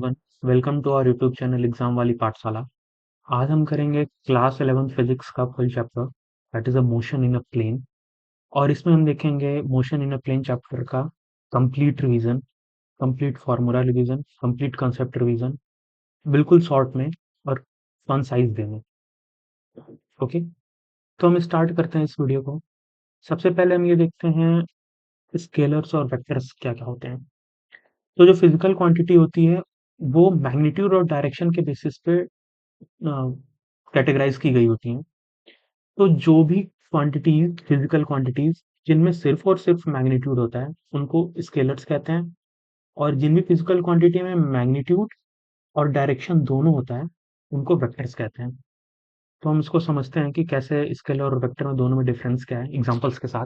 Everyone, welcome to our YouTube channel exam Wali Pathshala. आज हम करेंगे क्लास 11 फिजिक्स का full chapter that is a motion in a plane. और इसमें हम देखेंगे motion in a plane chapter का complete revision, complete formula revision, complete concept revision, बिल्कुल शॉर्ट में और कंसाइज वे में। ओके, तो हम स्टार्ट करते हैं इस वीडियो को। सबसे पहले हम ये देखते हैं स्केलर्स और वेक्टर्स क्या क्या होते हैं। तो जो फिजिकल क्वांटिटी होती है वो मैग्नीट्यूड और डायरेक्शन के बेसिस पे कैटेगराइज की गई होती हैं। तो जो भी क्वांटिटीज, फिजिकल क्वांटिटीज जिनमें सिर्फ और सिर्फ मैग्नीट्यूड होता है उनको स्केलर्स कहते हैं, और जिन भी फिजिकल क्वांटिटी में मैग्नीट्यूड और डायरेक्शन दोनों होता है उनको वेक्टर्स कहते हैं। तो हम इसको समझते हैं कि कैसे स्केलर और वेक्टर में दोनों में डिफरेंस क्या है एग्जांपल्स के साथ।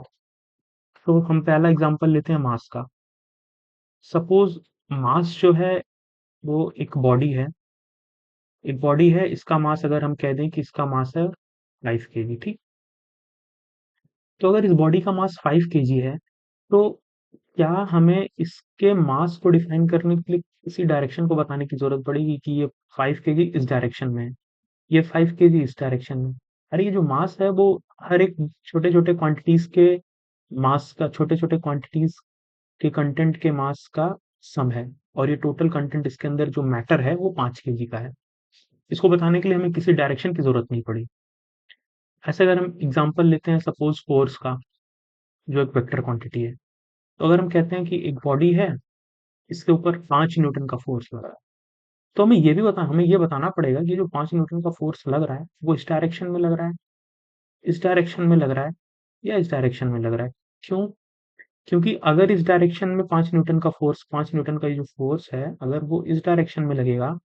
तो हम पहला एग्जांपल लेते हैं मास का। सपोज मास जो है वो एक बॉडी है, इसका मास अगर हम कह दें कि इसका मास है 5 kg, ठीक। तो अगर इस बॉडी का मास 5 kg है, तो क्या हमें इसके मास को डिफाइन करने के लिए किसी डायरेक्शन को बताने की जरूरत पड़ेगी कि ये 5 kg इस डायरेक्शन में है, ये 5 kg इस डायरेक्शन में? अरे ये जो मास है वो हर एक छोटे छोटे क्वांटिटीज के मास का, छोटे छोटे क्वांटिटीज के कंटेंट के मास का सम है, और ये टोटल कंटेंट इसके अंदर जो मैटर है वो 5 kg का है। इसको बताने के लिए हमें किसी डायरेक्शन की जरूरत नहीं पड़ी। ऐसे अगर हम एग्जांपल लेते हैं सपोज फोर्स का, जो एक वेक्टर क्वांटिटी है। तो अगर हम कहते हैं कि एक बॉडी है, इसके ऊपर 5 न्यूटन का फोर्स लग रहा है, तो हमें ये बताना पड़ेगा कि जो 5 न्यूटन का फोर्स लग रहा है वो इस डायरेक्शन में लग रहा है, इस डायरेक्शन में लग रहा है, या इस डायरेक्शन में लग रहा है। क्यों? क्योंकि अगर इस डायरेक्शन में 5 न्यूटन का फोर्स, 5 न्यूटन का ये जो फोर्स है, अगर वो इस डायरेक्शन में लगेगा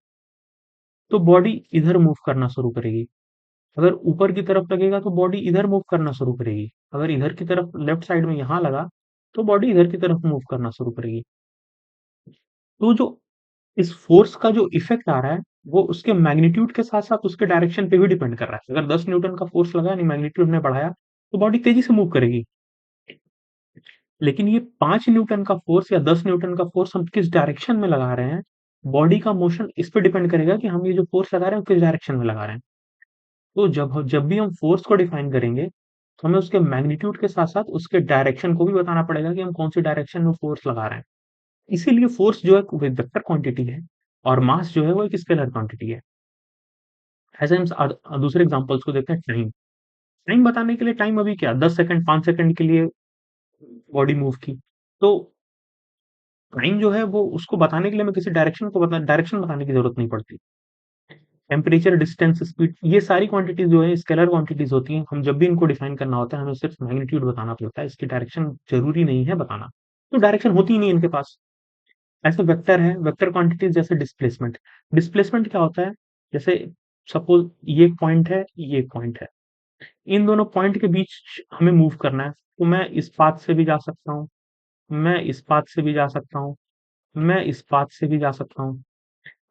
तो बॉडी इधर मूव करना शुरू करेगी। अगर ऊपर की तरफ लगेगा तो बॉडी इधर मूव करना शुरू करेगी। अगर इधर की तरफ लेफ्ट साइड में यहाँ लगा तो बॉडी इधर की तरफ मूव करना शुरू करेगी। तो जो इस फोर्स का जो इफेक्ट आ रहा है वो उसके मैग्नीट्यूड के साथ साथ उसके डायरेक्शन पे भी डिपेंड कर रहा है। अगर 10 न्यूटन का फोर्स लगा, यानी मैग्नीट्यूड ने बढ़ाया, तो बॉडी तेजी से मूव करेगी। लेकिन ये 5 न्यूटन का फोर्स या 10 न्यूटन का फोर्स हम किस डायरेक्शन में लगा रहे हैं, बॉडी का मोशन इस पे डिपेंड करेगा कि हम ये जो फोर्स लगा रहे हैं वो किस डायरेक्शन में लगा रहे हैं। तो जब भी हम फोर्स को डिफाइन करेंगे तो हमें उसके मैग्नीट्यूड के साथ साथ उसके डायरेक्शन को भी बताना पड़ेगा कि हम कौन सी डायरेक्शन में फोर्स लगा रहे हैं। इसीलिए फोर्स जो है वो एक वेक्टर क्वांटिटी है, और मास जो है वो एक स्केलर क्वांटिटी है। ऐसे हम दूसरे एग्जांपल्स को देखते हैं। टाइम, टाइम बताने के लिए, टाइम अभी क्या 10 सेकंड, 5 सेकंड के लिए बॉडी मूव की, तो टाइम जो है वो उसको बताने के लिए हमें किसी डायरेक्शन बताने की जरूरत नहीं पड़ती। टेम्परेचर, डिस्टेंस, स्पीड, ये सारी क्वांटिटीज जो है स्केलर क्वांटिटीज होती हैं। हम जब भी इनको डिफाइन करना होता है हमें सिर्फ मैग्नीट्यूड बताना पड़ता है, इसकी डायरेक्शन जरूरी नहीं है बताना। तो डायरेक्शन होती ही नहीं इनके पास। ऐसे वेक्टर है, वेक्टर क्वांटिटीज जैसे डिस्प्लेसमेंट। डिस्प्लेसमेंट क्या होता है? जैसे सपोज ये एक पॉइंट है, ये एक पॉइंट है, इन दोनों पॉइंट के बीच हमें मूव करना है। तो मैं इस पाथ से भी जा सकता हूँ, मैं इस पाथ से भी जा सकता हूँ, मैं इस पाथ से भी जा सकता हूँ।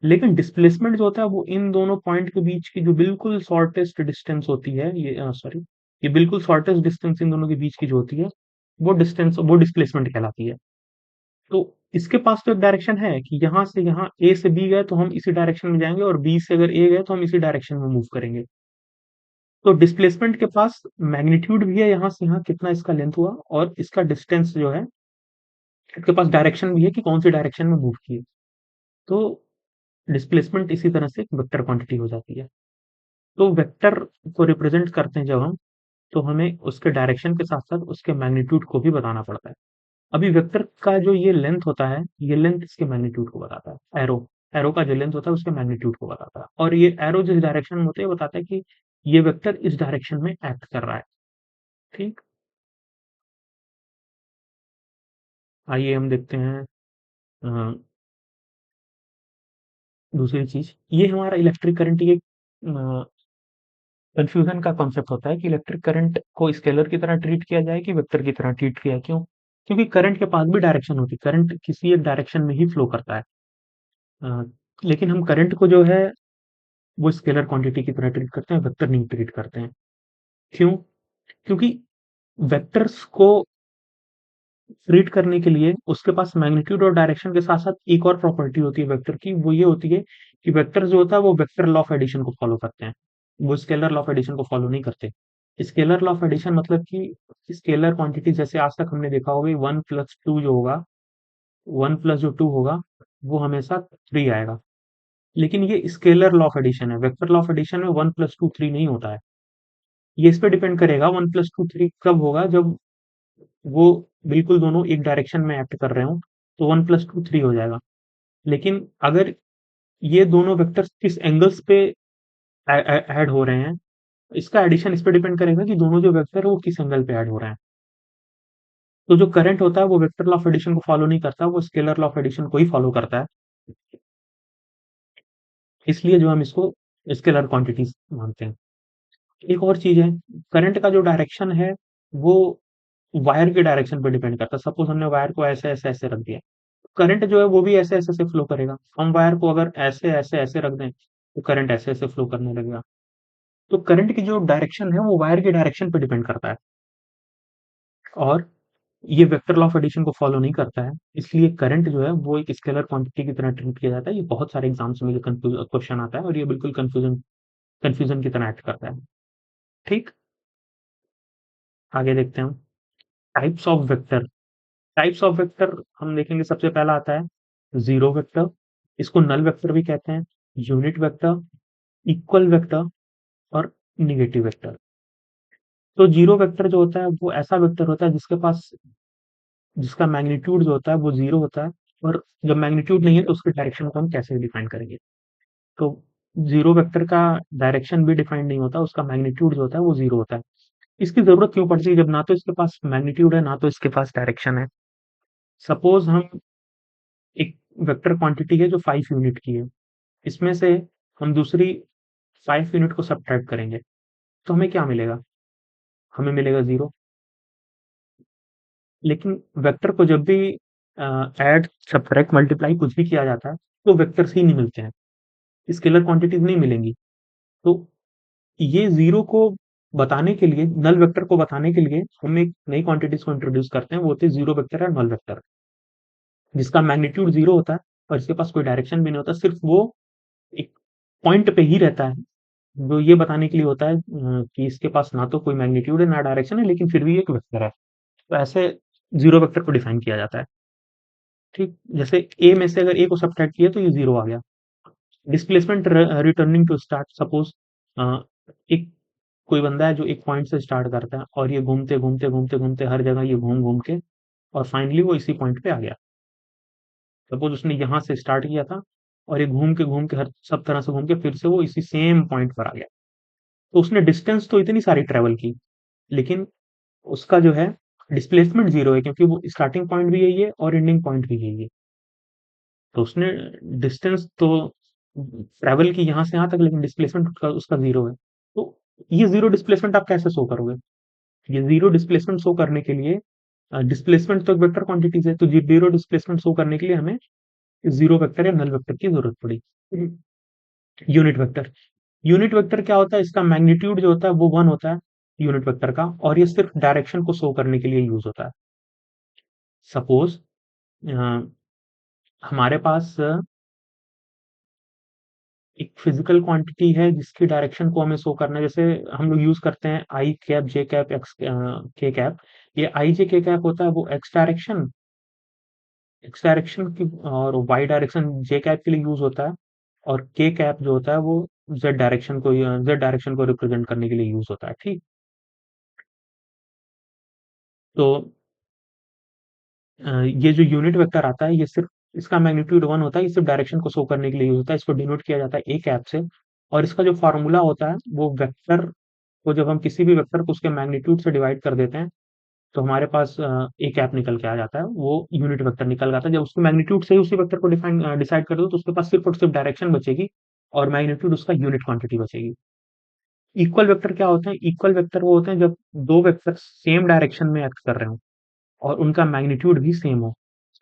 लेकिन डिस्प्लेसमेंट जो होता है वो इन दोनों पॉइंट के बीच की जो बिल्कुल शॉर्टेस्ट डिस्टेंस होती है, ये सॉरी, ये बिल्कुल शॉर्टेस्ट डिस्टेंस इन दोनों के बीच की जो होती है वो डिस्प्लेसमेंट कहलाती है। तो इसके पास तो एक डायरेक्शन है कि यहाँ से यहाँ ए से बी गए तो हम इसी डायरेक्शन में जाएंगे, और बी से अगर ए गए तो हम इसी डायरेक्शन में मूव करेंगे। तो डिस्प्लेसमेंट के पास मैग्नीट्यूड भी है, यहाँ से यहाँ कितना इसका लेंथ हुआ, और इसका डिस्टेंस जो है, इसके पास डायरेक्शन भी है कि कौन सी डायरेक्शन में मूव किए। तो डिस्प्लेसमेंट इसी तरह से एक वेक्टर क्वांटिटी हो जाती है। तो वेक्टर को रिप्रेजेंट करते हैं जब हम, तो हमें उसके डायरेक्शन के साथ साथ उसके मैग्नीट्यूड को भी बताना पड़ता है। अभी वेक्टर का जो ये लेंथ होता है, ये लेंथ इसके मैग्नीट्यूड को बताता है। एरो, एरो का जो लेंथ होता है उसके मैग्नीट्यूड को बताता है, और ये एरो जिस डायरेक्शन में होते हैं बताता है कि ये वेक्टर इस डायरेक्शन में एक्ट कर रहा है। ठीक, आइए हम देखते हैं अ, दूसरी चीज। ये हमारा इलेक्ट्रिक करंट, ये कंफ्यूजन का कॉन्सेप्ट होता है कि इलेक्ट्रिक करंट को स्केलर की तरह ट्रीट किया जाए कि वेक्टर की तरह ट्रीट किया। क्यों? क्योंकि करंट के पास भी डायरेक्शन होती है, करंट किसी एक डायरेक्शन में ही फ्लो करता है। अ, लेकिन हम करंट को जो है वो स्केलर क्वांटिटी की तरह ट्रीट करते हैं, वेक्टर नहीं ट्रीट करते हैं। क्यों? क्योंकि वेक्टर्स को ट्रीट करने के लिए उसके पास मैग्नीट्यूड और डायरेक्शन के साथ-साथ एक और प्रॉपर्टी होती है वेक्टर की, वो ये होती है कि वेक्टर जो होता है वो वेक्टर लॉ ऑफ एडिशन को फ़ॉलो करते हैं। वो स्केलर लॉ ऑफ एडिशन को फ़ॉलो नहीं करते। स्केलर लॉ ऑफ एडिशन मतलब कि स्केलर क्वांटिटी जैसे आज तक हमने देखा होगा 1 प्लस 2 जो होगा, 1 प्लस जो 2 होगा, वो हमेशा 3 आएगा। लेकिन ये स्केलर लॉ ऑफ एडिशन है, वेक्टर लॉ ऑफ एडिशन में 1 प्लस 2 3 नहीं होता है। ये इस पे डिपेंड करेगा 1 प्लस 2 3 कब होगा, जब वो बिल्कुल दोनों एक डायरेक्शन में एक्ट कर रहे हों, तो 1 प्लस 2 3 हो जाएगा। लेकिन अगर ये दोनों वेक्टर्स किस एंगल्स पे ऐड हो रहे हैं, इसका एडिशन इस पे डिपेंड करेगा कि दोनों जो वेक्टर है वो किस एंगल पे ऐड हो रहे हैं। तो जो करंट होता है वो वेक्टर लॉ ऑफ एडिशन को फॉलो नहीं करता, वो स्केलर लॉ ऑफ एडिशन को ही फॉलो करता है। इसलिए जो हम इसको स्केलर क्वांटिटीज मानते हैं। एक और चीज है, करंट का जो डायरेक्शन है वो वायर के डायरेक्शन पे डिपेंड करता है। सपोज हमने वायर को ऐसे ऐसे ऐसे रख दिया, करंट जो है वो भी ऐसे ऐसे ऐसे फ्लो करेगा। हम वायर को अगर ऐसे ऐसे ऐसे रख दें तो करंट ऐसे ऐसे फ्लो करने लगेगा। तो करंट की जो डायरेक्शन है वो वायर के डायरेक्शन पे डिपेंड करता है, और ये वेक्टर लॉ ऑफ एडिशन को फॉलो नहीं करता है। इसलिए करंट जो है वो एक स्केलर क्वांटिटी की तरह ट्रीट किया जाता है। ये बहुत सारे एग्जाम्स में ये क्वेश्चन आता है, और ये बिल्कुल कंफ्यूजन कंफ्यूजन की तरह एक्ट करता है। ठीक, आगे देखते हैं हम। Types of vector. Types of vector हम देखेंगे, सबसे पहला आता है जीरो वेक्टर। इसको नल वेक्टर भी कहते हैं, यूनिट वेक्टर, इक्वल वेक्टर और निगेटिव वेक्टर। तो जीरो वेक्टर जो होता है वो ऐसा वेक्टर होता है जिसका मैग्नीट्यूड जो होता है वो जीरो होता है। और जब मैग्नीट्यूड नहीं है तो उसके डायरेक्शन को हम कैसे डिफाइन करेंगे? तो जीरो वेक्टर का डायरेक्शन भी डिफाइन नहीं होता, उसका मैग्नीट्यूड जो होता है वो जीरो होता है। इसकी जरूरत क्यों पड़ती है, जब ना तो इसके पास मैग्नीट्यूड है ना तो इसके पास डायरेक्शन है? सपोज हम एक वेक्टर क्वांटिटी है जो 5 यूनिट की है, इसमें से हम दूसरी 5 यूनिट को सब्ट्रैक्ट करेंगे, तो हमें क्या मिलेगा? हमें मिलेगा जीरो। लेकिन वेक्टर को जब भी ऐड सब्ट्रैक्ट मल्टीप्लाई कुछ भी किया जाता है तो वेक्टर्स ही नहीं मिलते हैं, स्केलर क्वांटिटीज नहीं मिलेंगी। तो ये जीरो को बताने के लिए, नल वेक्टर को बताने के लिए हम एक नई क्वांटिटीज को इंट्रोड्यूस करते हैं, वो होती है जीरो वेक्टर या नल वेक्टर, जिसका मैग्नीट्यूड जीरो होता है और इसके पास कोई डायरेक्शन भी नहीं होता, सिर्फ वो एक पॉइंट पे ही रहता है, जो ये बताने के लिए होता है कि इसके पास ना तो कोई मैग्नीट्यूड है ना डायरेक्शन है, लेकिन फिर भी एक वेक्टर है। तो ऐसे जीरो वेक्टर को डिफाइन किया जाता है। ठीक, जैसे ए में से अगर ए को सब्ट्रैक्ट किया तो ये जीरो आ गया। Displacement returning to start. Suppose एक कोई बंदा है जो एक पॉइंट से स्टार्ट करता है और ये घूमते घूमते घूमते घूमते हर जगह ये घूम घूम के और फाइनली वो इसी पॉइंट पे आ गया। सपोज उसने यहाँ से स्टार्ट किया था और ये घूम के हर सब तरह से घूम के फिर से वो इसी सेम पॉइंट पर आ गया। तो उसने डिस्टेंस तो इतनी सारी ट्रेवल की, लेकिन उसका जो है डिस्प्लेसमेंट जीरो है, क्योंकि वो स्टार्टिंग पॉइंट भी यही है और एंडिंग पॉइंट भी यही है। तो उसने डिस्टेंस तो ट्रैवल की यहाँ से यहाँ तक, लेकिन डिस्प्लेसमेंट उसका उसका जीरो है। तो ये जीरो डिस्प्लेसमेंट आप कैसे शो करोगे? ये जीरो डिस्प्लेसमेंट शो करने के लिए, डिस्प्लेसमेंट तो एक वेक्टर क्वांटिटीज है, तो जीरो डिस्प्लेसमेंट शो करने के लिए हमें जीरो वेक्टर या नल वेक्टर की जरूरत पड़ी। Unit vector. यूनिट वेक्टर क्या होता है? इसका मैग्नीट्यूड जो होता है वो वन होता है यूनिट वेक्टर का, और ये सिर्फ डायरेक्शन को शो करने के लिए यूज होता है। सपोज हमारे पास एक फिजिकल क्वांटिटी है जिसकी डायरेक्शन को हमें शो करना है, जैसे हम लोग यूज करते हैं आई कैप जे कैप एक्स के कैप। ये आई जे के कैप होता है वो एक्स डायरेक्शन की, और वाई डायरेक्शन जे कैप के लिए यूज होता है। और के कैप जो होता है वो जेड डायरेक्शन को रिप्रेजेंट करने के लिए यूज होता है। ठीक, तो ये जो यूनिट वेक्टर आता है ये सिर्फ, इसका मैग्नीट्यूड वन होता है, ये सिर्फ डायरेक्शन को शो करने के लिए यूज होता है। इसको डिनोट किया जाता है ए कैप से। और इसका जो फॉर्मूला होता है वो वेक्टर को, जब हम किसी भी वेक्टर को उसके मैग्नीट्यूड से डिवाइड कर देते हैं तो हमारे पास ए कैप निकल के आ जाता है, वो यूनिट वेक्टर निकल जाता है। जब उसके मैग्नीट्यूड से ही उसी वेक्टर को डिसाइड कर दो तो उसके पास सिर्फ और सिर्फ डायरेक्शन बचेगी और मैग्नीट्यूड उसका यूनिट क्वांटिटी बचेगी। इक्वल वेक्टर क्या होते हैं? इक्वल वेक्टर वो होते हैं जब दो वेक्टर सेम डायरेक्शन में एक्ट कर रहे हो और उनका मैग्नीट्यूड भी सेम हो,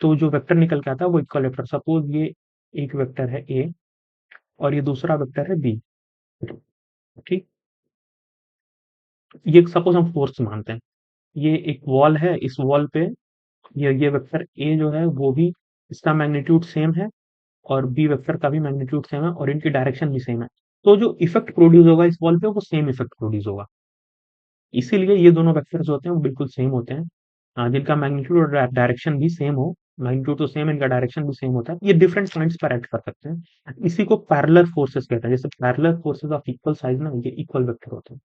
तो जो वेक्टर निकल के आता है वो इक्वल वेक्टर। सपोज ये एक वेक्टर है ए और ये दूसरा वेक्टर है बी। ठीक, ये सपोज हम फोर्स मानते हैं, ये एक वॉल है, इस वॉल पे ये वेक्टर ए जो है वो भी, इसका मैग्नीट्यूड सेम है और बी वेक्टर का भी मैग्नीट्यूड सेम है और इनकी डायरेक्शन भी सेम है। तो जो इफेक्ट प्रोड्यूस होगा इस बॉल पे वो सेम इफेक्ट प्रोड्यूस होगा। इसीलिए ये दोनों वेक्टर्स होते हैं वो बिल्कुल सेम होते हैं, जिनका मैग्नीट्यूड और डायरेक्शन भी सेम हो। मैग्नीट्यूड तो सेम, इनका डायरेक्शन भी सेम होता है। ये डिफरेंट पॉइंट्स पर एक्ट कर सकते हैं। इसी को पैरेलल फोर्सेस कहते हैं। जैसे parallel forces of equal size ना, ये इक्वल वेक्टर होते हैं।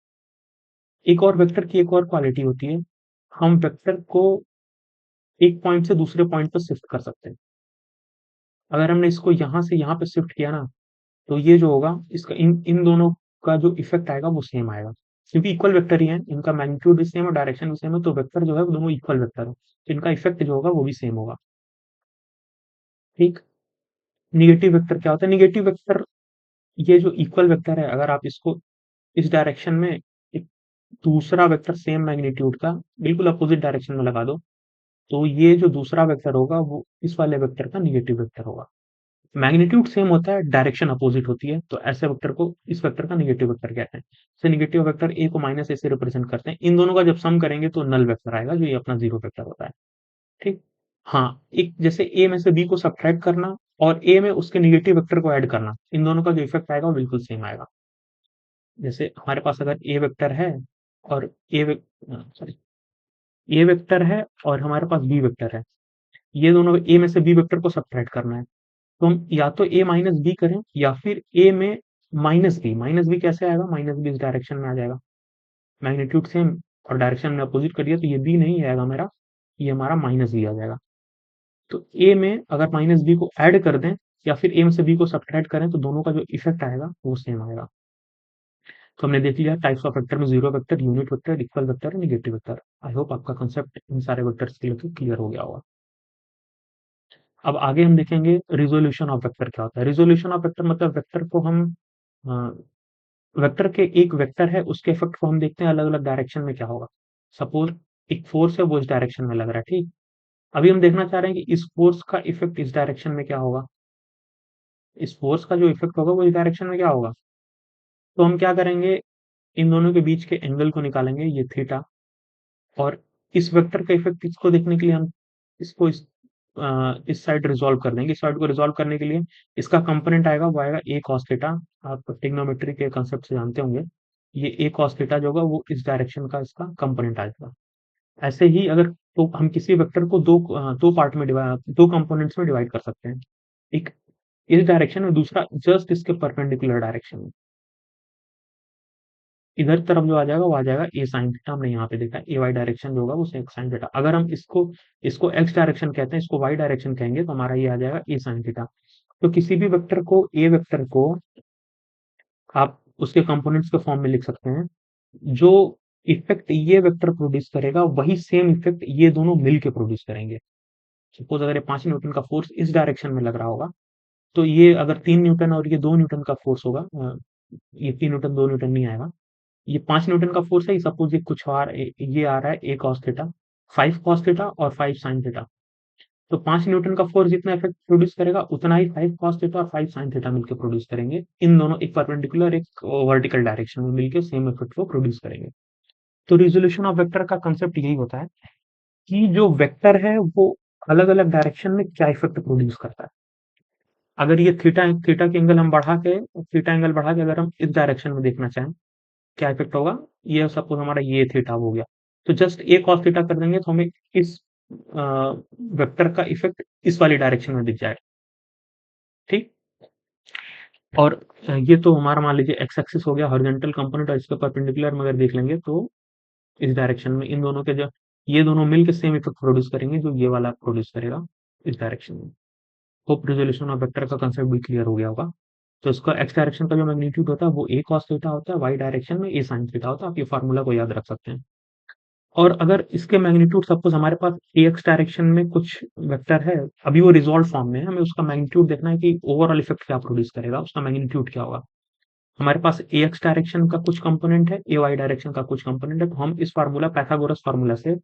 एक और वेक्टर की एक और क्वालिटी होती है, हम वेक्टर को एक पॉइंट से दूसरे पॉइंट पर शिफ्ट कर सकते हैं। अगर हमने इसको यहाँ से यहाँ पे शिफ्ट किया ना, तो ये जो होगा इसका इन इन दोनों का जो इफेक्ट आएगा वो सेम आएगा, क्योंकि इक्वल वेक्टर ही है, इनका मैग्नीट्यूड भी सेम और डायरेक्शन भी सेम है, तो वेक्टर जो है वो दोनों इक्वल वेक्टर है, तो इनका इफेक्ट जो होगा वो भी सेम होगा। ठीक। निगेटिव वेक्टर क्या होता है? निगेटिव वेक्टर, ये जो इक्वल वेक्टर है, अगर आप इसको इस डायरेक्शन में एक दूसरा वेक्टर सेम मैग्नीट्यूड का बिल्कुल अपोजिट डायरेक्शन में लगा दो, तो ये जो दूसरा वेक्टर होगा वो इस वाले वेक्टर का निगेटिव वेक्टर होगा। मैग्नीट्यूड सेम होता है, डायरेक्शन अपोजिट होती है, तो ऐसे वेक्टर को, इस वेक्टर का नेगेटिव वेक्टर कहते हैं। जैसे नेगेटिव वेक्टर ए को माइनस ए से रिप्रेजेंट करते हैं, इन दोनों का जब सम करेंगे तो नल वेक्टर आएगा, जो ये अपना जीरो वेक्टर होता है। ठीक। हाँ, एक जैसे ए में से बी को सब्ट्रैक्ट करना और ए में उसके नेगेटिव वेक्टर को ऐड करना, इन दोनों का जो इफेक्ट आएगा वो बिल्कुल सेम आएगा। जैसे हमारे पास अगर ए वेक्टर है और सॉरी, ए वेक्टर है और हमारे पास बी वेक्टर है, ये दोनों ए में से बी वेक्टर को सब्ट्रैक्ट करना है, तो हम या तो ए माइनस बी करें या फिर ए में माइनस बी कैसे आएगा? माइनस बी इस डायरेक्शन में आ जाएगा, मैग्नीट्यूड सेम और डायरेक्शन में अपोजिट कर दिया, तो ये बी नहीं आएगा मेरा, ये हमारा माइनस बी आ जाएगा। तो ए में अगर माइनस बी को ऐड कर दें या फिर ए में से बी को सब्ट्रैक्ट करें, तो दोनों का जो इफेक्ट आएगा वो सेम आएगा। तो हमने देख लिया टाइप्स ऑफ वेक्टर में, zero vector, unit vector, equal vector और नेगेटिव वेक्टर। आई होप आपका कंसेप्ट इन सारे वेक्टर्स के लिए क्लियर हो गया होगा। अब आगे हम देखेंगे रिजोल्यूशन ऑफ वेक्टर क्या होता है। रिजोल्यूशन ऑफ वेक्टर मतलब वेक्टर को हम, वेक्टर के एक वेक्टर है उसके इफेक्ट को हम देखते हैं अलग अलग डायरेक्शन में क्या होगा। सपोज एक फोर्स है वो इस डायरेक्शन में लग रहा है, ठीक। अभी हम देखना चाह रहे हैं कि इस फोर्स का इफेक्ट इस डायरेक्शन में क्या होगा, इस फोर्स का जो इफेक्ट होगा वो इस डायरेक्शन में क्या होगा। तो हम क्या करेंगे, इन दोनों के बीच के एंगल को निकालेंगे, ये थीटा, और इस वेक्टर का इफेक्ट इसको देखने के लिए हम इसको इस साइड रिजॉल्व कर देंगे। इस साइड को रिजॉल्व करने के लिए इसका कंपोनेंट आएगा, वो आएगा a cos थीटा। आप ट्रिग्नोमेट्री के कंसेप्ट से जानते होंगे, ये a cos थीटा जो होगा वो इस डायरेक्शन का इसका कंपोनेंट आएगा। ऐसे ही अगर, तो हम किसी वेक्टर को दो पार्ट में डिवाइड, दो कंपोनेंट्स में डिवाइड कर सकते हैं, एक इस डायरेक्शन में, दूसरा जस्ट इसके परपेंडिकुलर डायरेक्शन में। इधर तरफ जो आ जाएगा वो आ जाएगा ए साइन थीटा, हमने यहाँ पे देखा ए वाई डायरेक्शन जो होगा वो सेक साइन थीटा। अगर हम इसको इसको एक्स डायरेक्शन कहते हैं, इसको वाई डायरेक्शन कहेंगे, तो हमारा ये आ जाएगा ए साइन थीटा। तो किसी भी वेक्टर को, ए वेक्टर को आप उसके कंपोनेंट्स के फॉर्म में लिख सकते हैं। जो इफेक्ट ये वेक्टर प्रोड्यूस करेगा वही सेम इफेक्ट ये दोनों मिल के प्रोड्यूस करेंगे। सपोज अगर ये 5 न्यूटन का फोर्स इस डायरेक्शन में लग रहा होगा, तो ये अगर 3 न्यूटन और ये 2 न्यूटन का फोर्स होगा, ये 3 न्यूटन 2 न्यूटन नहीं आएगा, ये 5 न्यूटन का फोर्स है, सपोज ये कुछ और ये आ रहा है ए कॉस थीटा, 5 कॉस थीटा और 5 साइन थीटा। तो 5 न्यूटन का फोर्स जितना इफेक्ट प्रोड्यूस करेगा उतना ही 5 कॉस थीटा और 5 साइन थीटा मिलकर प्रोड्यूस करेंगे। इन दोनों एक परपेंडिकुलर एक वर्टिकल डायरेक्शन में मिलकर सेम इफेक्ट को प्रोड्यूस करेंगे। तो रिजोल्यूशन ऑफ वेक्टर का कंसेप्ट यही होता है कि जो वेक्टर है वो अलग अलग डायरेक्शन में क्या इफेक्ट प्रोड्यूस करता है। अगर ये थीटा थीटा के एंगल हम बढ़ा के, थीटा एंगल बढ़ा के अगर हम इस डायरेक्शन में देखना चाहें, क्या इफेक्ट होगा, ये सपोज हमारा ये थीटा हो गया, तो जस्ट ए कॉस थीटा कर देंगे तो हमें इस वेक्टर का इफेक्ट इस वाली डायरेक्शन में दिख जाएगा। ठीक। और ये तो हमारा मान लीजिए एक्स एक्सिस हो गया, हॉरिजॉन्टल कंपोनेंट, और इसके परपेंडिकुलर में अगर देख लेंगे तो इस डायरेक्शन में इन दोनों के जो, ये दोनों मिलकर सेम इफेक्ट प्रोड्यूस करेंगे जो ये वाला प्रोड्यूस करेगा इस डायरेक्शन में। होप रिजोल्यूशन ऑफ वेक्टर का कंसेप्ट भी क्लियर हो गया होगा। तो इसका एक्स डायरेक्शन का जो मैग्नीट्यूड होता है वो ए कॉस थीटा होता है, वाई डायरेक्शन में ए साइन थीटा होता है। आप ये फार्मूला को याद रख सकते हैं। और अगर इसके मैग्नीट्यूड, सपोज हमारे पास ए एक्स डायरेक्शन में कुछ वेक्टर है, अभी वो रिजॉल्व फॉर्म में है, हमें उसका मैग्नीट्यूड देखना है कि ओवरऑल इफेक्ट क्या प्रोड्यूस करेगा, उसका मैग्नीट्यूड क्या होगा। हमारे पास ए एक्स डायरेक्शन का कुछ कंपोनेंट है, ए वाई डायरेक्शन का कुछ कंपोनेंट है, तो हम इस फार्मूला, पाइथागोरस फार्मूला से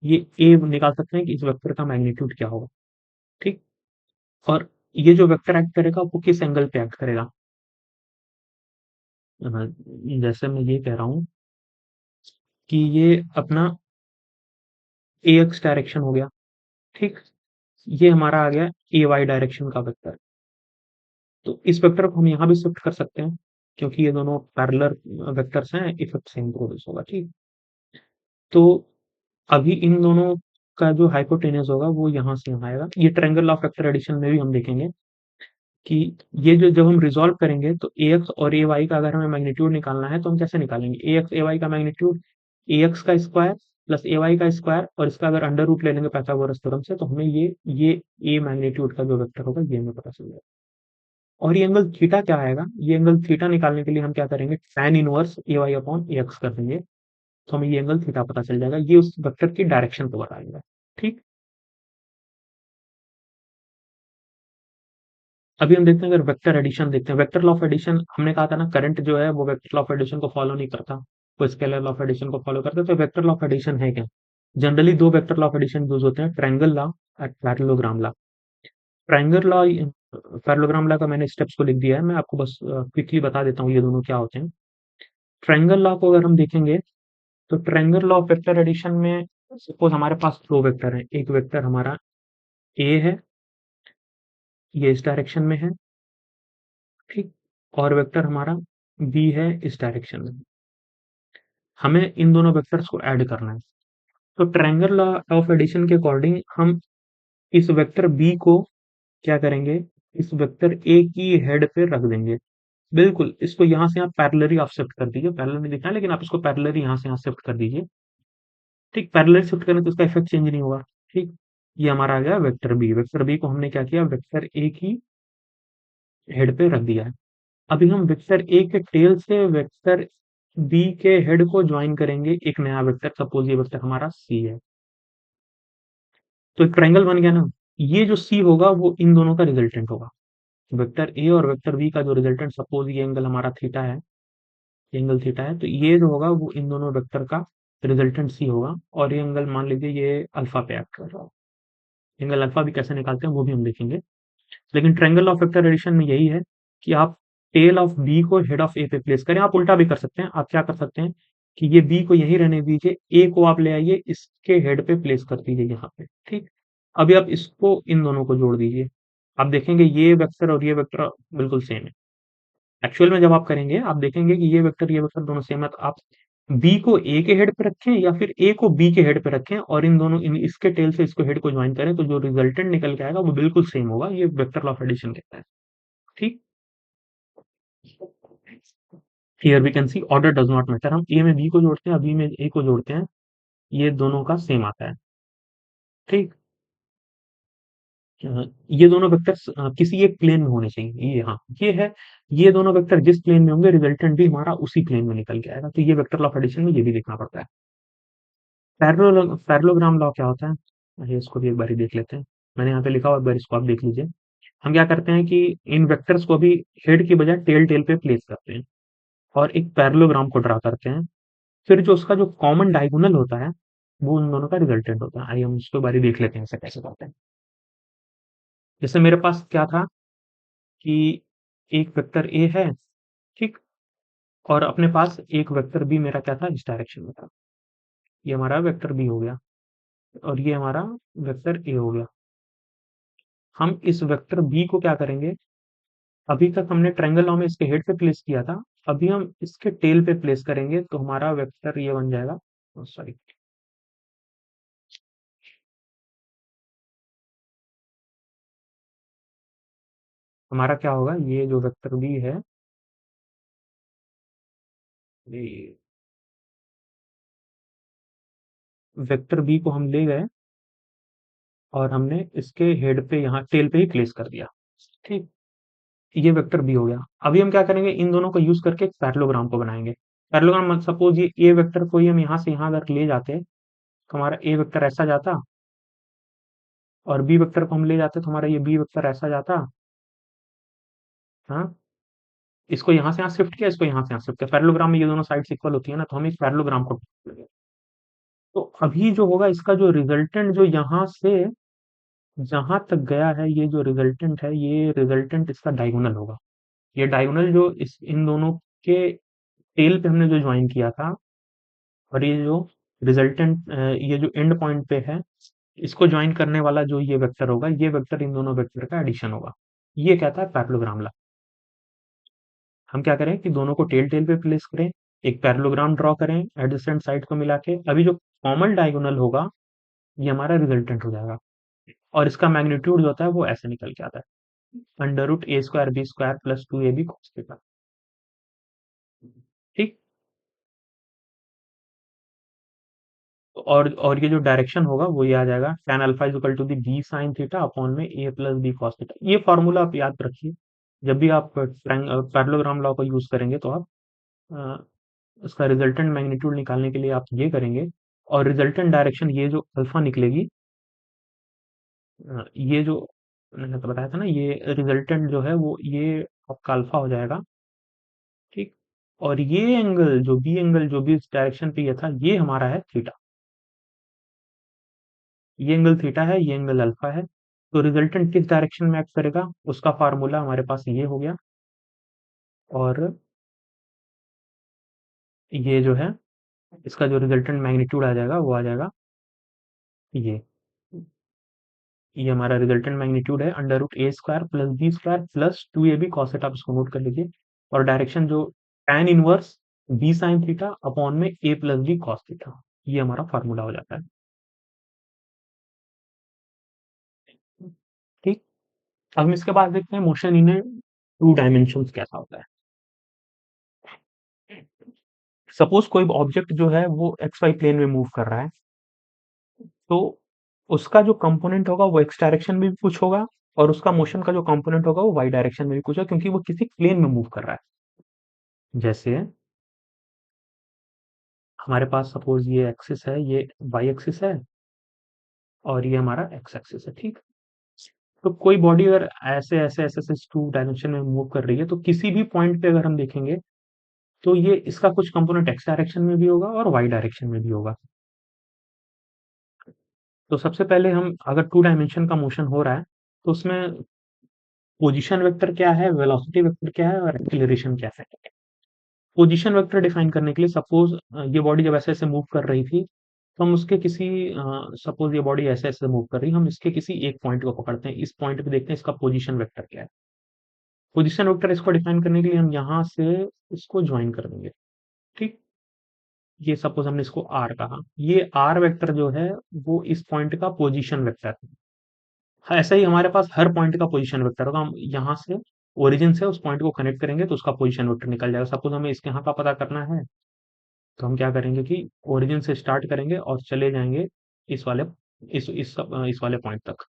ये ए निकाल सकते हैं कि इस वेक्टर का मैग्नीट्यूड क्या होगा। ठीक। और ये जो वेक्टर एक्ट करेगा वो किस एंगल पे एक्ट करेगा। जैसे मैं ये कह रहा हूँ कि ये अपना ए एक्स डायरेक्शन हो गया, ठीक। ये हमारा आ गया ए वाई डायरेक्शन का वेक्टर। तो इस वेक्टर को हम यहाँ भी शिफ्ट कर सकते हैं, क्योंकि ये दोनों पैरेलल वेक्टर्स हैं, इफेक्ट सेम प्रोड्यूस होगा। ठीक। तो अभी इन दोनों का जो हाइपोटेन्यूज होगा वो यहाँ से यहाँ आएगा। ये ट्रायंगल ऑफ वेक्टर एडिशन में भी हम देखेंगे कि ये जो जब हम रिजॉल्व करेंगे तो ए एक्स और ए वाई का अगर हमें मैग्नीट्यूड निकालना है तो हम कैसे निकालेंगे? ए एक्स ए वाई का मैग्नीट्यूड ए एक्स का स्क्वायर प्लस ए वाई का स्क्वायर, और इसका अगर अंडर रूट ले लेंगे पाइथागोरस थ्योरम से, तो हमें ये ए मैग्नीट्यूड का जो वेक्टर होगा ये हमें पता चल जाएगा। और ये एंगल थीटा क्या आएगा? ये एंगल थीटा निकालने के लिए हम क्या करेंगे? tan इनवर्स ए वाई अपॉन ए एक्स कर देंगे, तो हमें ये एंगल थीटा पता चल जाएगा। ये उस वेक्टर की डायरेक्शन को बताएगा। ठीक। अभी हम देखते हैं, अगर वेक्टर एडिशन देखते हैं, वेक्टर लॉ ऑफ एडिशन हमने कहा था ना, करंट जो है वो वेक्टर लॉ ऑफ एडिशन को फॉलो नहीं करता, वो स्केलर लॉ ऑफ एडिशन को फॉलो करता है। तो वेक्टर लॉ ऑफ एडिशन है क्या? जनरली दो vector law of addition use होते हैं, ट्रायंगल लॉ और parallelogram law. Triangle law, parallelogram law का मैंने स्टेप्स को लिख दिया है, मैं आपको बस क्विकली बता देता हूँ ये दोनों क्या होते हैं। ट्रायंगल लॉ को अगर हम देखेंगे तो triangle law of vector addition में सपोज हमारे पास दो वेक्टर हैं, एक वेक्टर हमारा ए है, ये इस डायरेक्शन में है। ठीक। और वेक्टर हमारा बी है, इस डायरेक्शन में। हमें इन दोनों वेक्टर्स को ऐड करना है। तो ट्रायंगल लॉ ऑफ एडिशन के अकॉर्डिंग हम इस वेक्टर बी को क्या करेंगे? इस वेक्टर ए की हेड पे रख देंगे। बिल्कुल, इसको यहाँ से आप पैरेलली आप शिफ्ट कर दीजिए, पैरेलल में दिखना है लेकिन आप इसको पैरेलली यहाँ से यहाँ शिफ्ट कर दीजिए। ठीक, पैरेलल शिफ्ट करने से उसका इफेक्ट चेंज नहीं होगा। ठीक। ये हमारा आ गया वेक्टर बी। वेक्टर बी को हमने क्या किया? वेक्टर ए की हेड पे रख दिया है। अभी हम वेक्टर ए के टेल से वेक्टर बी के हेड को ज्वाइन करेंगे एक नया वेक्टर, सपोज ये वेक्टर हमारा सी है। तो एक ट्रायंगल बन गया ना। ये जो सी होगा वो इन दोनों का रिजल्टेंट होगा। वेक्टर ए और वेक्टर बी का जो रिजल्टेंट, सपोज ये एंगल हमारा थीटा है, ये एंगल थीटा है, तो ये जो होगा वो इन दोनों वेक्टर का रिजल्टेंट सी होगा। और ये एंगल मान लीजिए ये अल्फा पे एक्ट कर रहा है। एंगल अल्फा भी कैसे निकालते हैं वो भी हम देखेंगे। लेकिन ट्रायंगल ऑफ वेक्टर एडिशन में यही है कि आप टेल ऑफ बी को हेड ऑफ ए पे प्लेस करें। आप उल्टा भी कर सकते हैं। आप क्या कर सकते हैं कि ये बी को यहीं रहने दीजिए, ए को आप ले आइए, इसके हेड पे प्लेस कर दीजिए यहाँ पे। ठीक। अभी आप इसको इन दोनों को जोड़ दीजिए, आप देखेंगे ये वेक्टर और ये वेक्टर बिल्कुल सेम है। एक्चुअल में जब आप करेंगे आप देखेंगे कि ये वेक्टर दोनों सेम है। तो आप बी को ए के हेड पे रखें या फिर ए को बी के हेड पे रखें, और इन दोनों इसके टेल से इसको हेड को ज्वाइन करें, तो जो रिजल्टेंट निकल के आएगा वो बिल्कुल सेम होगा। ये वेक्टर लॉ ऑफ एडिशन कहता है। ठीक। Here we can see order does not matter. हम ए में बी को जोड़ते हैं, बी में ए को जोड़ते हैं, ये दोनों का सेम आता है। ठीक। ये दोनों वेक्टर्स किसी एक प्लेन में होने चाहिए। ये, हाँ, ये है। ये दोनों वेक्टर जिस प्लेन में होंगे रिजल्टेंट भी हमारा उसी प्लेन में निकल के आएगा। तो ये वेक्टर लॉ ऑफ एडिशन में ये भी देखना पड़ता है। पैरेललोग्राम लॉ क्या होता है? आइए इसको भी एक बार देख लेते हैं। मैंने यहाँ पे लिखा हुआ, एक बार इसको आप देख लीजिए। हम क्या करते हैं कि इन वेक्टर्स को भी हेड की बजाय टेल टेल पे प्लेस करते हैं और एक पैरेललोग्राम को ड्रा करते हैं। फिर जो उसका जो कॉमन डायगोनल होता है वो उन दोनों का रिजल्टेंट होता है। आइए हम उसको बारी देख लेते हैं ऐसे कैसे करते हैं। जैसे मेरे पास क्या था कि एक वेक्टर ए है। ठीक। और अपने पास एक वेक्टर बी मेरा क्या था? इस डायरेक्शन में था। ये हमारा वेक्टर बी हो गया और ये हमारा वेक्टर ए हो गया। हम इस वेक्टर बी को क्या करेंगे? अभी तक हमने ट्रायंगल लॉ में इसके हेड पे प्लेस किया था, अभी हम इसके टेल पे प्लेस करेंगे, तो हमारा वेक्टर ये बन जाएगा। सॉरी, हमारा क्या होगा? ये जो वेक्टर बी है, ये वेक्टर बी को हम ले गए और हमने इसके हेड पे यहाँ टेल पे ही प्लेस कर दिया। ठीक। ये वेक्टर बी हो गया। अभी हम क्या करेंगे? इन दोनों को यूज करके एक पैरेललोग्राम को बनाएंगे। पैरेललोग्राम, सपोज ये ए वेक्टर को ही हम यहाँ से यहाँ अगर ले जाते तो हमारा ए वेक्टर ऐसा जाता, और बी वेक्टर को हम ले जाते तो हमारा ये बी वेक्टर ऐसा जाता। हाँ, इसको यहाँ से यहाँ शिफ्ट किया, इसको यहाँ से यहाँ शिफ्ट किया। पैरेललोग्राम में ये दोनों साइड्स इक्वल होती है ना, तो हम इस पैरेललोग्राम को तो अभी जो होगा इसका जो रिजल्टेंट जो यहाँ से जहां तक गया है, ये जो रिजल्टेंट है, ये रिजल्टेंट इसका डायगोनल होगा। ये डायगोनल जो इस इन दोनों के टेल पे हमने जो ज्वाइन किया था, और ये जो रिजल्टेंट ये जो एंड पॉइंट पे है, इसको ज्वाइन करने वाला जो ये वेक्टर होगा, ये वेक्टर इन दोनों वेक्टर का एडिशन होगा। ये कहता है पैरेललोग्राम लॉ। हम क्या करें कि दोनों को टेल टेल पे प्लेस करें, एक पैरेललोग्राम ड्रॉ करें एडजेसेंट साइड को मिला के। अभी जो कॉमन डायगोनल होगा ये हमारा रिजल्टेंट हो जाएगा, और इसका मैग्नीट्यूड जो होता है वो ऐसे निकल के आता है, under root A square B square plus 2ab cos theta. ठीक। और ये जो डायरेक्शन होगा वो ये आ जाएगा, tan alpha is equal to the B sine theta upon में A plus B cos theta. ये फॉर्मूला आप याद रखिए, जब भी आप पैरेललोग्राम लॉ को यूज करेंगे तो आप इसका रिजल्टेंट मैग्नीट्यूड निकालने के लिए आप ये करेंगे, और रिजल्टेंट डायरेक्शन ये जो अल्फा निकलेगी, ये जो मैंने तो बताया था ना, ये रिजल्टेंट जो है वो ये आपका अल्फा हो जाएगा। ठीक। और ये एंगल जो बी एंगल जो भी इस डायरेक्शन पे ये था, ये हमारा है थीटा। ये एंगल थीटा है, ये एंगल अल्फा है। तो रिजल्टेंट किस डायरेक्शन में एक्ट करेगा उसका फार्मूला हमारे पास ये हो गया। और ये जो है इसका जो रिजल्टेंट मैग्नीट्यूड आ जाएगा वो आ जाएगा ये ये हमारा रिजल्टेंट मैग्नीट्यूड है under root A square plus B square plus 2ab cos theta. आप इसको नोट कर लीजिए। और डायरेक्शन जो tan inverse B sine theta upon में A plus B cos theta, ये हमारा फार्मूला हो जाता है। ठीक। अब हम इसके बाद देखते हैं मोशन इन टू डायमेंशन कैसा होता है। सपोज कोई ऑब्जेक्ट जो है वो एक्स वाई प्लेन में मूव कर रहा है, तो उसका जो कंपोनेंट होगा वो एक्स डायरेक्शन में भी कुछ होगा, और उसका मोशन का जो कंपोनेंट होगा वो वाई डायरेक्शन में भी कुछ होगा, क्योंकि वो किसी प्लेन में मूव कर रहा है। जैसे हमारे पास सपोज ये एक्सिस है, ये वाई एक्सिस है, और ये हमारा एक्स एक्सिस है। ठीक। तो कोई बॉडी अगर ऐसे ऐसे ऐसे ऐसे टू डायमेंशन में मूव कर रही है, तो किसी भी पॉइंट पे अगर हम देखेंगे तो ये इसका कुछ कंपोनेंट एक्स डायरेक्शन में भी होगा और वाई डायरेक्शन में भी होगा। तो सबसे पहले हम अगर टू डायमेंशन का मोशन हो रहा है तो उसमें पोजीशन वेक्टर क्या है, वेलोसिटी वेक्टर क्या है, और एक्सीलरेशन क्या है। पोजीशन वेक्टर डिफाइन करने के लिए सपोज ये बॉडी जब ऐसे ऐसे मूव कर रही थी, तो हम उसके किसी सपोज ये बॉडी ऐसे ऐसे मूव कर रही है, हम इसके किसी एक पॉइंट को पकड़ते हैं, इस पॉइंट पे देखते हैं इसका पोजीशन वेक्टर क्या है। पोजीशन वेक्टर इसको डिफाइन करने के लिए हम यहाँ से इसको ज्वाइन कर देंगे। ठीक। ये सपोज हमने इसको आर कहा, ये आर वेक्टर जो है वो इस पॉइंट का पोजीशन वेक्टर है। हाँ, ऐसा ही हमारे पास हर पॉइंट का पोजीशन वेक्टर होगा। हम यहाँ से ओरिजिन से उस पॉइंट को कनेक्ट करेंगे तो उसका पोजीशन वेक्टर निकल जाएगा। सपोज हमें इसके यहाँ का पता करना है, तो हम क्या करेंगे कि ओरिजिन से स्टार्ट करेंगे और चले जाएंगे इस वाले इस वाले पॉइंट तक।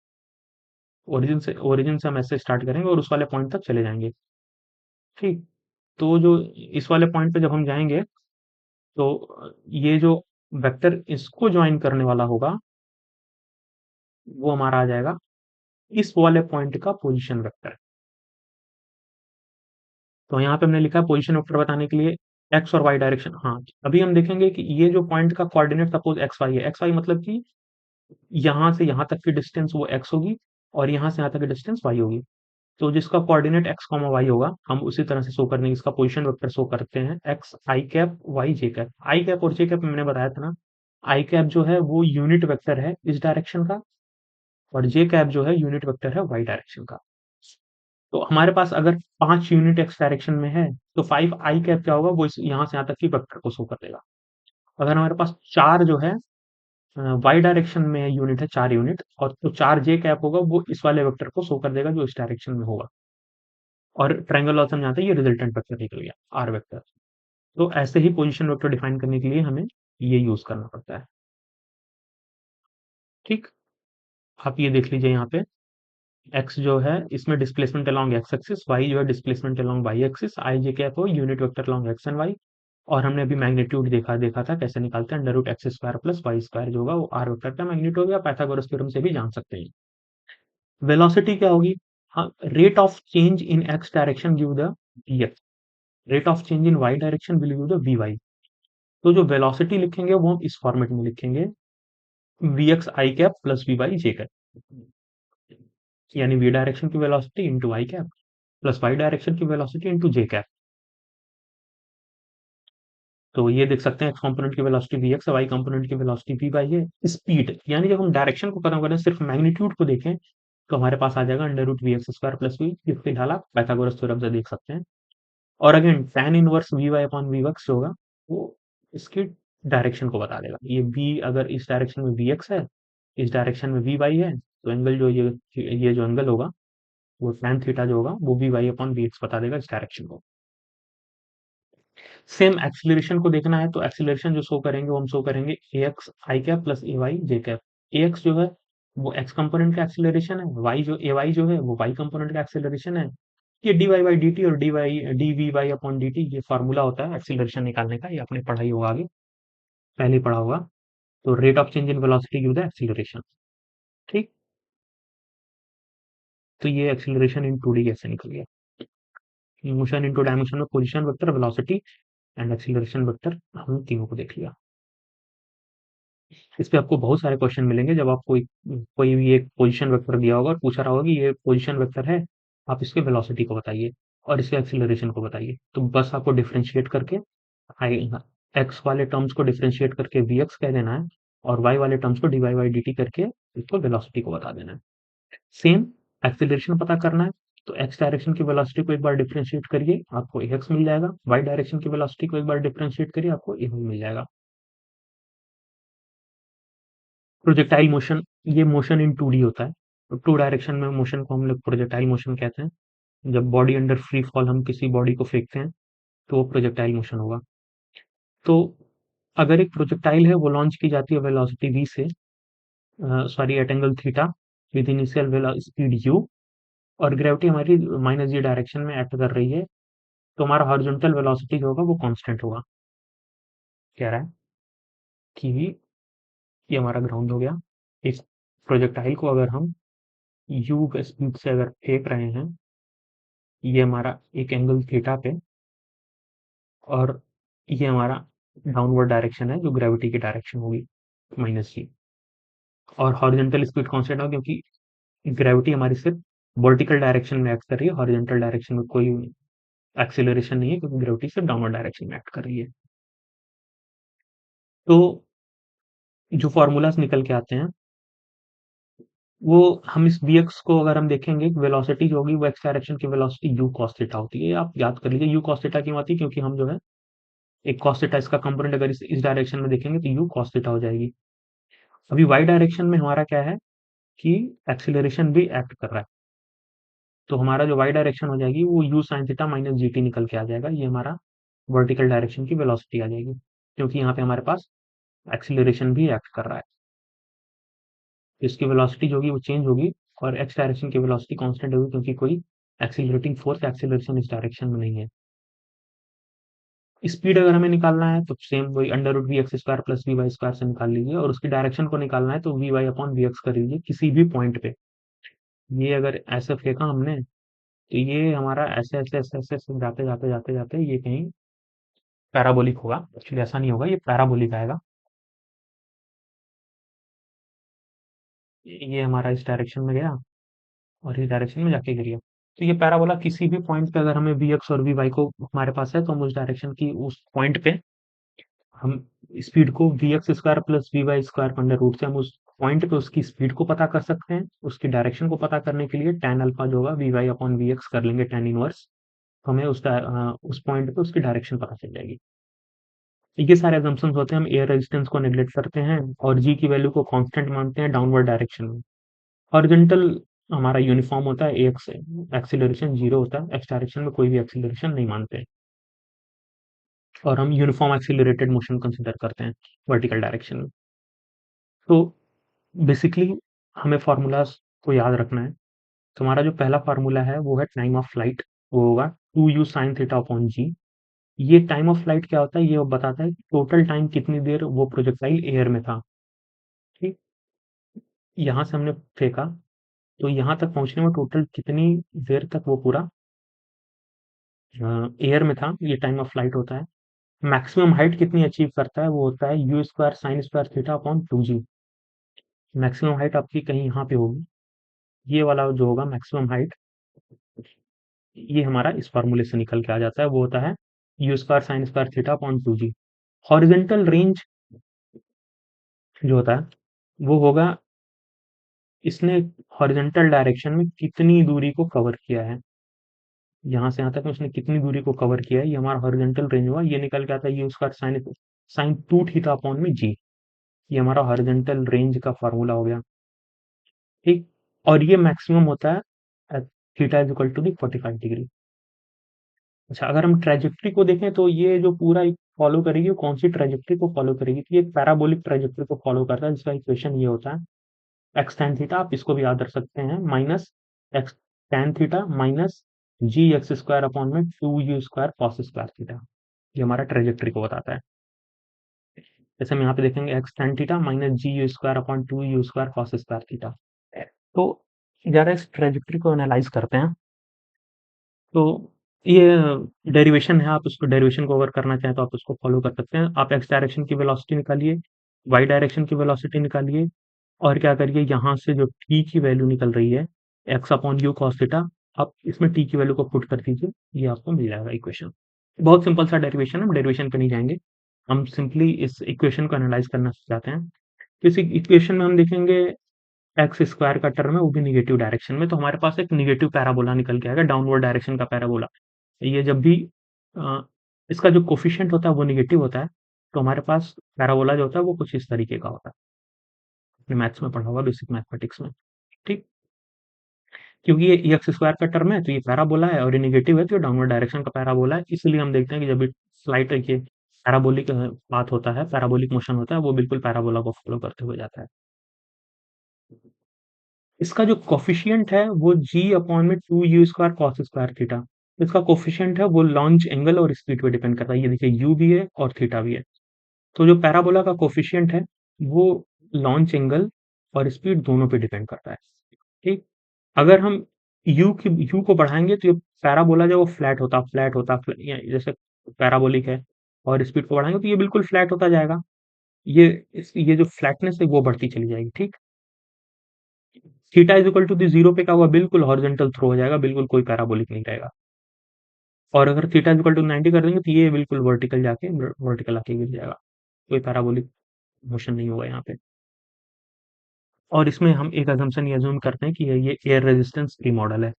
ओरिजिन से हम ऐसे स्टार्ट करेंगे और उस वाले पॉइंट तक चले जाएंगे। ठीक। तो जो इस वाले पॉइंट पे जब हम जाएंगे, तो ये जो वेक्टर इसको ज्वाइन करने वाला होगा वो हमारा आ जाएगा इस वाले पॉइंट का पोजीशन वेक्टर। तो यहाँ पे हमने लिखा है पोजीशन वेक्टर बताने के लिए एक्स और वाई डायरेक्शन। हाँ, अभी हम देखेंगे कि ये जो पॉइंट का कोऑर्डिनेट सपोज एक्स वाई है, एक्स वाई मतलब कि यहाँ से यहाँ तक की डिस्टेंस वो एक्स होगी, और यहाँ से यहाँ तक की डिस्टेंस वाई होगी। तो जिसका कोऑर्डिनेट एक्स कॉमा वाई होगा, हम उसी तरह से शो करने की इसका पोजीशन वेक्टर शो करते हैं, x I cap Y J cap. I cap और जे कैप मैंने बताया था ना, आई कैप जो है वो यूनिट वेक्टर है इस डायरेक्शन का, और जे कैप जो है यूनिट वेक्टर है वाई डायरेक्शन का। तो हमारे पास अगर 5 यूनिट एक्स डायरेक्शन में है, तो 5 आई कैप क्या होगा, वो इस यहाँ से यहाँ तक की वेक्टर को शो कर देगा। अगर हमारे पास 4 जो है वाई डायरेक्शन में यूनिट है, 4 यूनिट, और तो 4 जे कैप होगा वो इस वाले वेक्टर को शो कर देगा जो इस डायरेक्शन में होगा। और ट्रायंगल लॉ से हम जानते हैं ये रिजल्टेंट वेक्टर निकल गया, आर वेक्टर। तो ऐसे ही पोजीशन वेक्टर डिफाइन करने के लिए हमें ये यूज करना पड़ता है। ठीक। आप ये देख लीजिए यहाँ पे एक्स जो है इसमें displacement along X axis, Y जो है displacement along Y axis, I J cap हो unit vector along X and Y. और हमने अभी मैग्नीट्यूड देखा था कैसे निकालते हैं, under root X square plus Y square जो होगा वो आर वेक्टर का मैग्नीट्यूड हो गया, पाइथागोरस थ्योरम से भी जान सकते हैं। वेलोसिटी क्या होगी, हाँ, rate of change in X direction give the V X, rate of change in Y direction will give the V Y. तो जो वेलोसिटी लिखेंगे वो हम इस फॉर्मेट में लिखेंगे, V X I cap plus V Y J cap, यानी V direction की velocity into I cap plus Y direction की वेलोसिटी इंटू जे कैप। तो ये देख सकते हैं एक्स कंपोनेंट की वेलोसिटी वी एक्स है, वाई कंपोनेंट की वेलोसिटी वी वाई है। स्पीड यानी जब हम डायरेक्शन को खत्म करें सिर्फ मैग्नीट्यूड को देखें तो हमारे पास आ जाएगा under root V X square plus V, ये फिलहाल आप पाइथागोरस थ्योरम से देख सकते हैं। और again tan inverse V Y upon V X जो होगा वो इसकी डायरेक्शन को बता देगा। ये v अगर इस डायरेक्शन में वी एक्स है, इस डायरेक्शन में वी वाई है, तो एंगल जो ये जो एंगल होगा वो tan थीटा जो होगा वो V Y upon V X बता देगा इस डायरेक्शन को। सेम एक्सीलरेशन को देखना है तो एक्सीलरेशन जो शो करेंगे वो हम शो करेंगे ए x I cap plus A Y J cap. A x जो है वो एक्स कंपोनेंट का एक्सीलरेशन है, वाई जो ए वाई जो है वो वाई कंपोनेंट का एक्सीलरेशन है। ये D Y by D T और D V Y upon D T ये फार्मूला होता है एक्सीलरेशन निकालने का, ये आपने पढ़ा ही होगा आगे, पहले ही पढ़ा होगा। तो rate of change in velocity give the acceleration. ठीक, तो ये एक्सीलरेशन इन टू डी कैसे निकल गया। मोशन इनटू डायमेंशन में position vector, velocity and acceleration vector हम तीनों को देख लिया। इस पे आपको बहुत सारे क्वेश्चन मिलेंगे जब आपको कोई भी एक पोजीशन वेक्टर दिया होगा और पूछा रहा होगा कि ये पोजीशन वेक्टर है, आप इसके वेलोसिटी को बताइए और इसके एक्सीलरेशन को बताइए। तो बस आपको डिफरेंशिएट करके एक्स वाले टर्म्स को डिफरेंशिएट करके वी एक्स कह देना है और वाई वाले टर्म्स को D Y by D T करके इसको वेलोसिटी को बता देना है। सेम एक्सीलरेशन पता करना है तो एक्स डायरेक्शन की वेलोसिटी को एक बार डिफरेंशिएट करिए आपको एक्स मिल जाएगा, वाई डायरेक्शन की वेलोसिटी को एक बार डिफरेंशिएट करिए आपको ए मिल जाएगा। प्रोजेक्टाइल मोशन, ये मोशन इन 2D होता है। तो टू डायरेक्शन में मोशन को हम लोग प्रोजेक्टाइल मोशन कहते हैं। जब बॉडी अंडर फ्री फॉल हम किसी बॉडी को फेंकते हैं तो वो प्रोजेक्टाइल मोशन होगा। तो अगर एक प्रोजेक्टाइल है वो लॉन्च की जाती है वेलोसिटी v से, sorry at angle theta with initial speed u, और ग्रेविटी हमारी माइनस जी डायरेक्शन में एक्ट कर रही है, तो हमारा हॉरिजॉन्टल वेलोसिटी जो होगा वो कांस्टेंट होगा। कह रहा है कि ये हमारा ग्राउंड हो गया। इस प्रोजेक्टाइल को अगर हम u के स्पीड से अगर फेंक रहे हैं, ये हमारा एक एंगल थीटा पे, और ये हमारा डाउनवर्ड डायरेक्शन है जो ग्रेविटी की डायरेक्शन होगी माइनस जी, और हॉरिजॉन्टल स्पीड कांस्टेंट होगा क्योंकि ग्रेविटी हमारी सिर्फ वर्टिकल डायरेक्शन में एक्ट कर रही है, हॉरिजॉन्टल डायरेक्शन में कोई एक्सीलरेशन नहीं है क्योंकि ग्रेविटी सिर्फ डाउनवर्ड डायरेक्शन में एक्ट कर रही है। तो जो फॉर्मूलाज निकल के आते हैं वो, हम इस bx को अगर हम देखेंगे वेलोसिटी जो होगी वो एक्स डायरेक्शन की वेलोसिटी u cos थीटा होती है। आप याद कर लीजिए u cos थीटा क्यों आती है, क्योंकि हम जो है एक cos थीटा इसका कंपोनेंट अगर इस डायरेक्शन में देखेंगे तो u cos थीटा हो जाएगी। अभी y डायरेक्शन में हमारा क्या है कि एक्सीलरेशन भी एक्ट कर रहा है, तो हमारा जो y डायरेक्शन हो जाएगी वो u sin theta minus G T निकल के आ जाएगा। ये हमारा वर्टिकल डायरेक्शन की वेलोसिटी आ जाएगी क्योंकि यहाँ पे हमारे पास एक्सीलरेशन भी एक्ट कर रहा है। इसकी वेलोसिटी जो होगी वो चेंज होगी और एक्स डायरेक्शन की वेलोसिटी कांस्टेंट होगी क्योंकि कोई एक्सीलरेटिंग फोर्स एक्सीलरेशन इस डायरेक्शन में नहीं है। स्पीड अगर हमें निकालना है तो सेम वही under root V X square plus V Y square से निकाल लीजिए, और उसकी डायरेक्शन को निकालना है तो V Y upon V X कर लीजिए किसी भी पॉइंट पे। ये अगर ऐसे फेंका हमने तो ये हमारा ऐसे ऐसे ऐसे ऐसे ऐसे जाते जाते जाते जाते ये कहीं पैराबोलिक होगा। एक्चुअली ऐसा नहीं होगा, ये पैराबोलिक आएगा। ये हमारा इस डायरेक्शन में गया और इस डायरेक्शन में जाके गिर गया। तो ये पैराबोला किसी भी पॉइंट पे अगर हमें वी एक्स और वी वाई को हमारे पास है तो हम उस डायरेक्शन की उस पॉइंट पे हम स्पीड को V X square plus V Y square under root से हम उस पॉइंट पे उसकी स्पीड को पता कर सकते हैं। उसकी डायरेक्शन को पता करने के लिए tan अल्फा जो होगा V Y upon V X कर लेंगे tan इनवर्स, तो हमें उस पॉइंट पे उसकी डायरेक्शन पता चल जाएगी। ये सारे assumptions होते हैं, हम एयर रेजिस्टेंस को नेग्लेक्ट करते हैं और जी की वैल्यू को कांस्टेंट मानते हैं डाउनवर्ड डायरेक्शन में। हॉरिजॉन्टल हमारा यूनिफॉर्म होता है एक्स से, एक्सीलरेशन जीरो होता है, एक्स डायरेक्शन में कोई भी एक्सीलरेशन नहीं मानते और हम यूनिफॉर्म एक्सीलरेटेड मोशन कंसिडर करते हैं वर्टिकल डायरेक्शन में। तो बेसिकली हमें फार्मूलाज को याद रखना है। तो हमारा जो पहला फार्मूला है वो है टाइम ऑफ फ्लाइट, वो होगा 2u sin थीटा अपॉन जी। ये टाइम ऑफ फ्लाइट क्या होता है, ये बताता है कि टोटल टाइम कितनी देर वो प्रोजेक्टाइल एयर में था। ठीक, यहाँ से हमने फेंका तो यहाँ तक पहुँचने में टोटल कितनी देर तक वो पूरा एयर में था, ये टाइम ऑफ फ्लाइट होता है। मैक्सिमम हाइट कितनी अचीव करता है, वो होता है U square sine square theta upon two G. Maximum height आपकी कहीं यहाँ पे होगी, ये वाला जो होगा मैक्सिमम हाइट, ये हमारा इस फार्मूले से निकल के आ जाता है, वो होता है U square sine square theta upon two G. Horizontal range जो होता है, वो होगा इसने हॉरिजॉन्टल डायरेक्शन में कितनी दूरी को कवर किया है। यहाँ से यहाँ तक उसने कितनी दूरी को कवर किया है, ये हमारा हॉरिजॉन्टल रेंज हुआ। ये निकल के आता है, ये उसका साइन 2 थीटा अपॉन में जी। ये हमारा हॉरिजॉन्टल रेंज का फार्मूला हो गया, ठीक। और ये मैक्सिमम होता है theta is equal to the 45 degree. अच्छा, अगर हम ट्रेजेक्ट्री को देखें तो ये जो पूरा फॉलो करेगी, वो कौन सी ट्रेजेक्ट्री को फॉलो करेगी, तो ये पैराबोलिक ट्रेजेक्ट्री को फॉलो करता है, जिसका इक्वेशन ये होता है एक्स टेन थीटा। आप इसको भी याद रख सकते हैं, minus X tan theta minus G X square upon में 2u² कॉस स्क्वायर थीटा। ये हमारा ट्रेजेक्ट्री को बताता है। जैसे हम यहाँ पे देखेंगे X tan theta minus G U square upon 2u² cos square theta. तो जरा इस ट्रेजेक्ट्री को एनालाइज करते हैं। तो ये डेरिवेशन है, आप उसको डेरिवेशन को अगर करना चाहें तो आप उसको फॉलो कर सकते हैं। आप एक्स डायरेक्शन की वेलोसिटी निकालिए, वाई डायरेक्शन की वेलोसिटी निकालिए, और क्या करिए, यहाँ से जो टी की वैल्यू निकल रही है x upon you cos theta, आप इसमें टी की वैल्यू को पुट कर दीजिए, ये आपको मिल जाएगा इक्वेशन। बहुत सिंपल सा डेरिवेशन है, हम डेरिवेशन पे नहीं जाएंगे, हम सिंपली इस इक्वेशन को एनालाइज करना चाहते हैं। तो इस इक्वेशन में हम देखेंगे एक्स स्क्वायर का टर्म है, वो भी निगेटिव डायरेक्शन में, तो हमारे पास एक निगेटिव पैराबोला निकल के आएगा, डाउनवर्ड डायरेक्शन का पैराबोला। ये जब भी अ, इसका जो कोफिशिएंट होता है वो निगेटिव होता है, तो हमारे पास पैराबोला जो होता है वो कुछ इस तरीके का होता है। आपने मैथ्स में पढ़ा होगा, बेसिक मैथमेटिक्स में, ठीक। क्योंकि ये एक्स स्क्वायर का टर्म है तो ये पैराबोला है, और ये निगेटिव है तो ये डाउनवर्ड डायरेक्शन का पैराबोला है। इसलिए हम देखते हैं कि जब भी फ्लाइट ये पैराबोलिक पाथ होता है, पैराबोलिक मोशन होता है, वो बिल्कुल पैराबोला को फॉलो करते हुए जाता है। इसका जो कोफिशिएंट है वो जी अपॉन में 2u² कॉस स्क्वायर थीटा। इसका कोफिशिएंट है वो लॉन्च एंगल और स्पीड पे डिपेंड करता है। ये देखिए, यू भी है और थीटा भी है। तो जो पैराबोला का कोफिशिएंट है वो लॉन्च एंगल और स्पीड दोनों पे डिपेंड करता है, ठीक। अगर हम यू को बढ़ाएंगे तो ये पैराबोला जो वो जैसे पैराबोलिक है, और स्पीड को बढ़ाएंगे तो ये बिल्कुल फ्लैट होता जाएगा। ये जो फ्लैटनेस है वो बढ़ती चली जाएगी, ठीक। Theta is equal to the zero पे क्या हुआ, बिल्कुल हॉरिजॉन्टल थ्रो हो जाएगा, बिल्कुल कोई पैराबोलिक नहीं रहेगा। और अगर थीटा इज इक्वल टू 90 कर देंगे तो ये बिल्कुल वर्टिकल आके गिर जाएगा, कोई पैराबोलिक मोशन नहीं होगा यहाँ पे। और इसमें हम एक अजम्पशन ये अज्यूम करते हैं कि ये एयर रेजिस्टेंस फ्री मॉडल है।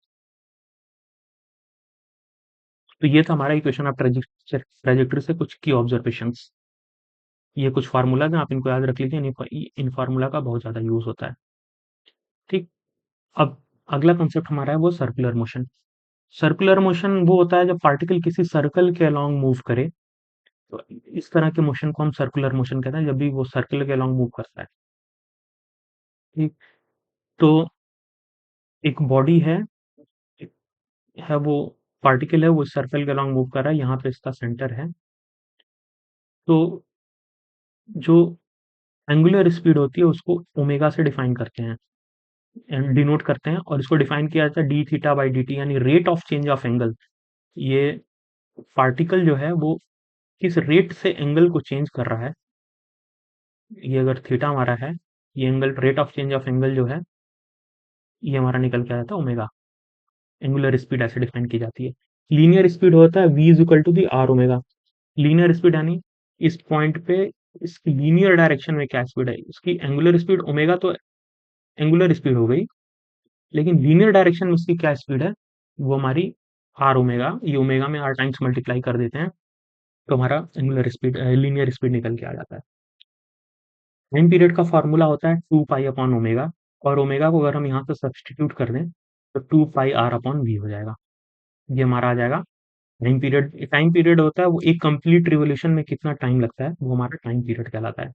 तो ये था हमारा इक्वेशन ऑफ ट्रेजेक्टरी से कुछ की ऑब्जर्वेशंस। ये कुछ फार्मूला हैं, आप इनको याद रख लीजिए, इन फार्मूला का बहुत ज़्यादा यूज़ होता है, ठीक। अब अगला कॉन्सेप्ट हमारा है वो सर्कुलर मोशन। सर्कुलर मोशन वो होता है जब पार्टिकल किसी सर्कल के अलोंग मूव करे, तो इस तरह के मोशन को हम सर्कुलर मोशन कहते हैं, जब भी वो सर्कल के अलोंग मूव करता है, ठीक। तो एक बॉडी है वो पार्टिकल है, वो सर्कल के अलोंग मूव कर रहा है, यहाँ पे इसका सेंटर है। तो जो एंगुलर स्पीड होती है उसको ओमेगा से डिफाइन करते हैं, डिनोट करते हैं, और इसको डिफाइन किया जाता है D theta by D T, यानी rate of change of angle. ये पार्टिकल जो है वो किस रेट से एंगल को चेंज कर रहा है, ये अगर थीटा हमारा है, ये angle rate of change of angle जो है ये हमारा निकल के आता है ओमेगा। एंगुलर स्पीड ऐसे डिफाइन की जाती है। लीनियर स्पीड होता है v is equal to the R omega. Linear speed यानी इस पॉइंट पे इसकी लीनियर डायरेक्शन में क्या स्पीड है, इसकी एंगुलर स्पीड ओमेगा तो एंगुलर स्पीड हो गई, लेकिन लीनियर डायरेक्शन में इसकी क्या स्पीड है, वो हमारी आर ओमेगा, ये ओमेगा में आर टाइम्स मल्टीप्लाई कर देते हैं, तो हमारा एंगुलर स्पीड लीनियर स्पीड निकल के आ जाता है। टाइम पीरियड का फार्मूला होता है 2 पाई अपॉन ओमेगा, और ओमेगा को अगर हम यहाँ से सब्सटीट्यूट कर दें तो 2 पाई आर अपॉन वी हो जाएगा। ये हमारा आ जाएगा टाइम पीरियड होता है वो एक कंप्लीट रिवॉल्यूशन में कितना टाइम लगता है, वो हमारा टाइम पीरियड कहलाता है,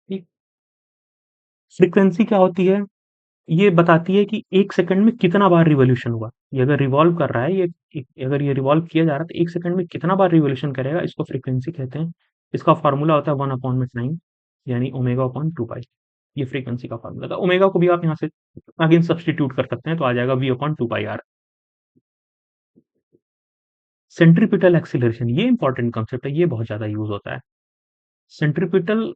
ठीक। फ्रीक्वेंसी क्या होती है, ये बताती है कि 1 सेकंड में कितना बार रिवॉल्यूशन हुआ। ये अगर रिवॉल्व कर रहा है, अगर ये रिवॉल्व किया जा रहा है तो 1 सेकंड में कितना बार रिवॉल्यूशन करेगा, इसको फ्रीक्वेंसी कहते हैं। इसका फार्मूला होता है 1 अपॉन में टाइम, यानी ओमेगा अपॉन 2 पाई। ये फ्रीक्वेंसी का फार्मूला था। ओमेगा को भी आप यहाँ से अगेन सब्सटीट्यूट कर सकते हैं, तो आ जाएगा V upon 2 pi R. Centripetal acceleration, ये इंपॉर्टेंट कंसेप्ट है, ये बहुत ज्यादा यूज होता है। सेंट्रीपिटल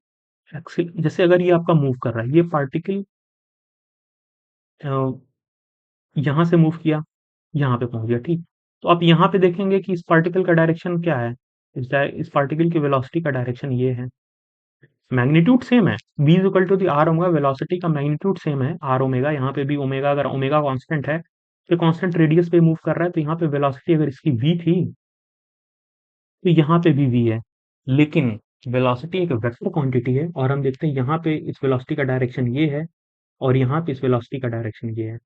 जैसे अगर ये आपका मूव कर रहा है, ये पार्टिकल यहाँ से मूव किया, यहाँ पे पहुंच गया, ठीक। तो आप यहाँ पे देखेंगे कि इस पार्टिकल का डायरेक्शन क्या है, इस पार्टिकल की वेलोसिटी का डायरेक्शन ये है। मैग्नीट्यूड सेम है, v is equal to the R omega, velocity का मैग्नीट्यूड सेम है आर ओमेगा। यहाँ पे भी ओमेगा, अगर ओमेगा कांस्टेंट है तो कांस्टेंट रेडियस पे मूव कर रहा है, तो यहाँ पे वेलोसिटी अगर इसकी v थी तो यहाँ पे भी v है। लेकिन वेलोसिटी एक वेक्टर क्वांटिटी है, और हम देखते हैं यहाँ पे इस वेलोसिटी का डायरेक्शन ये है और यहाँ पे इस वेलोसिटी का डायरेक्शन ये है।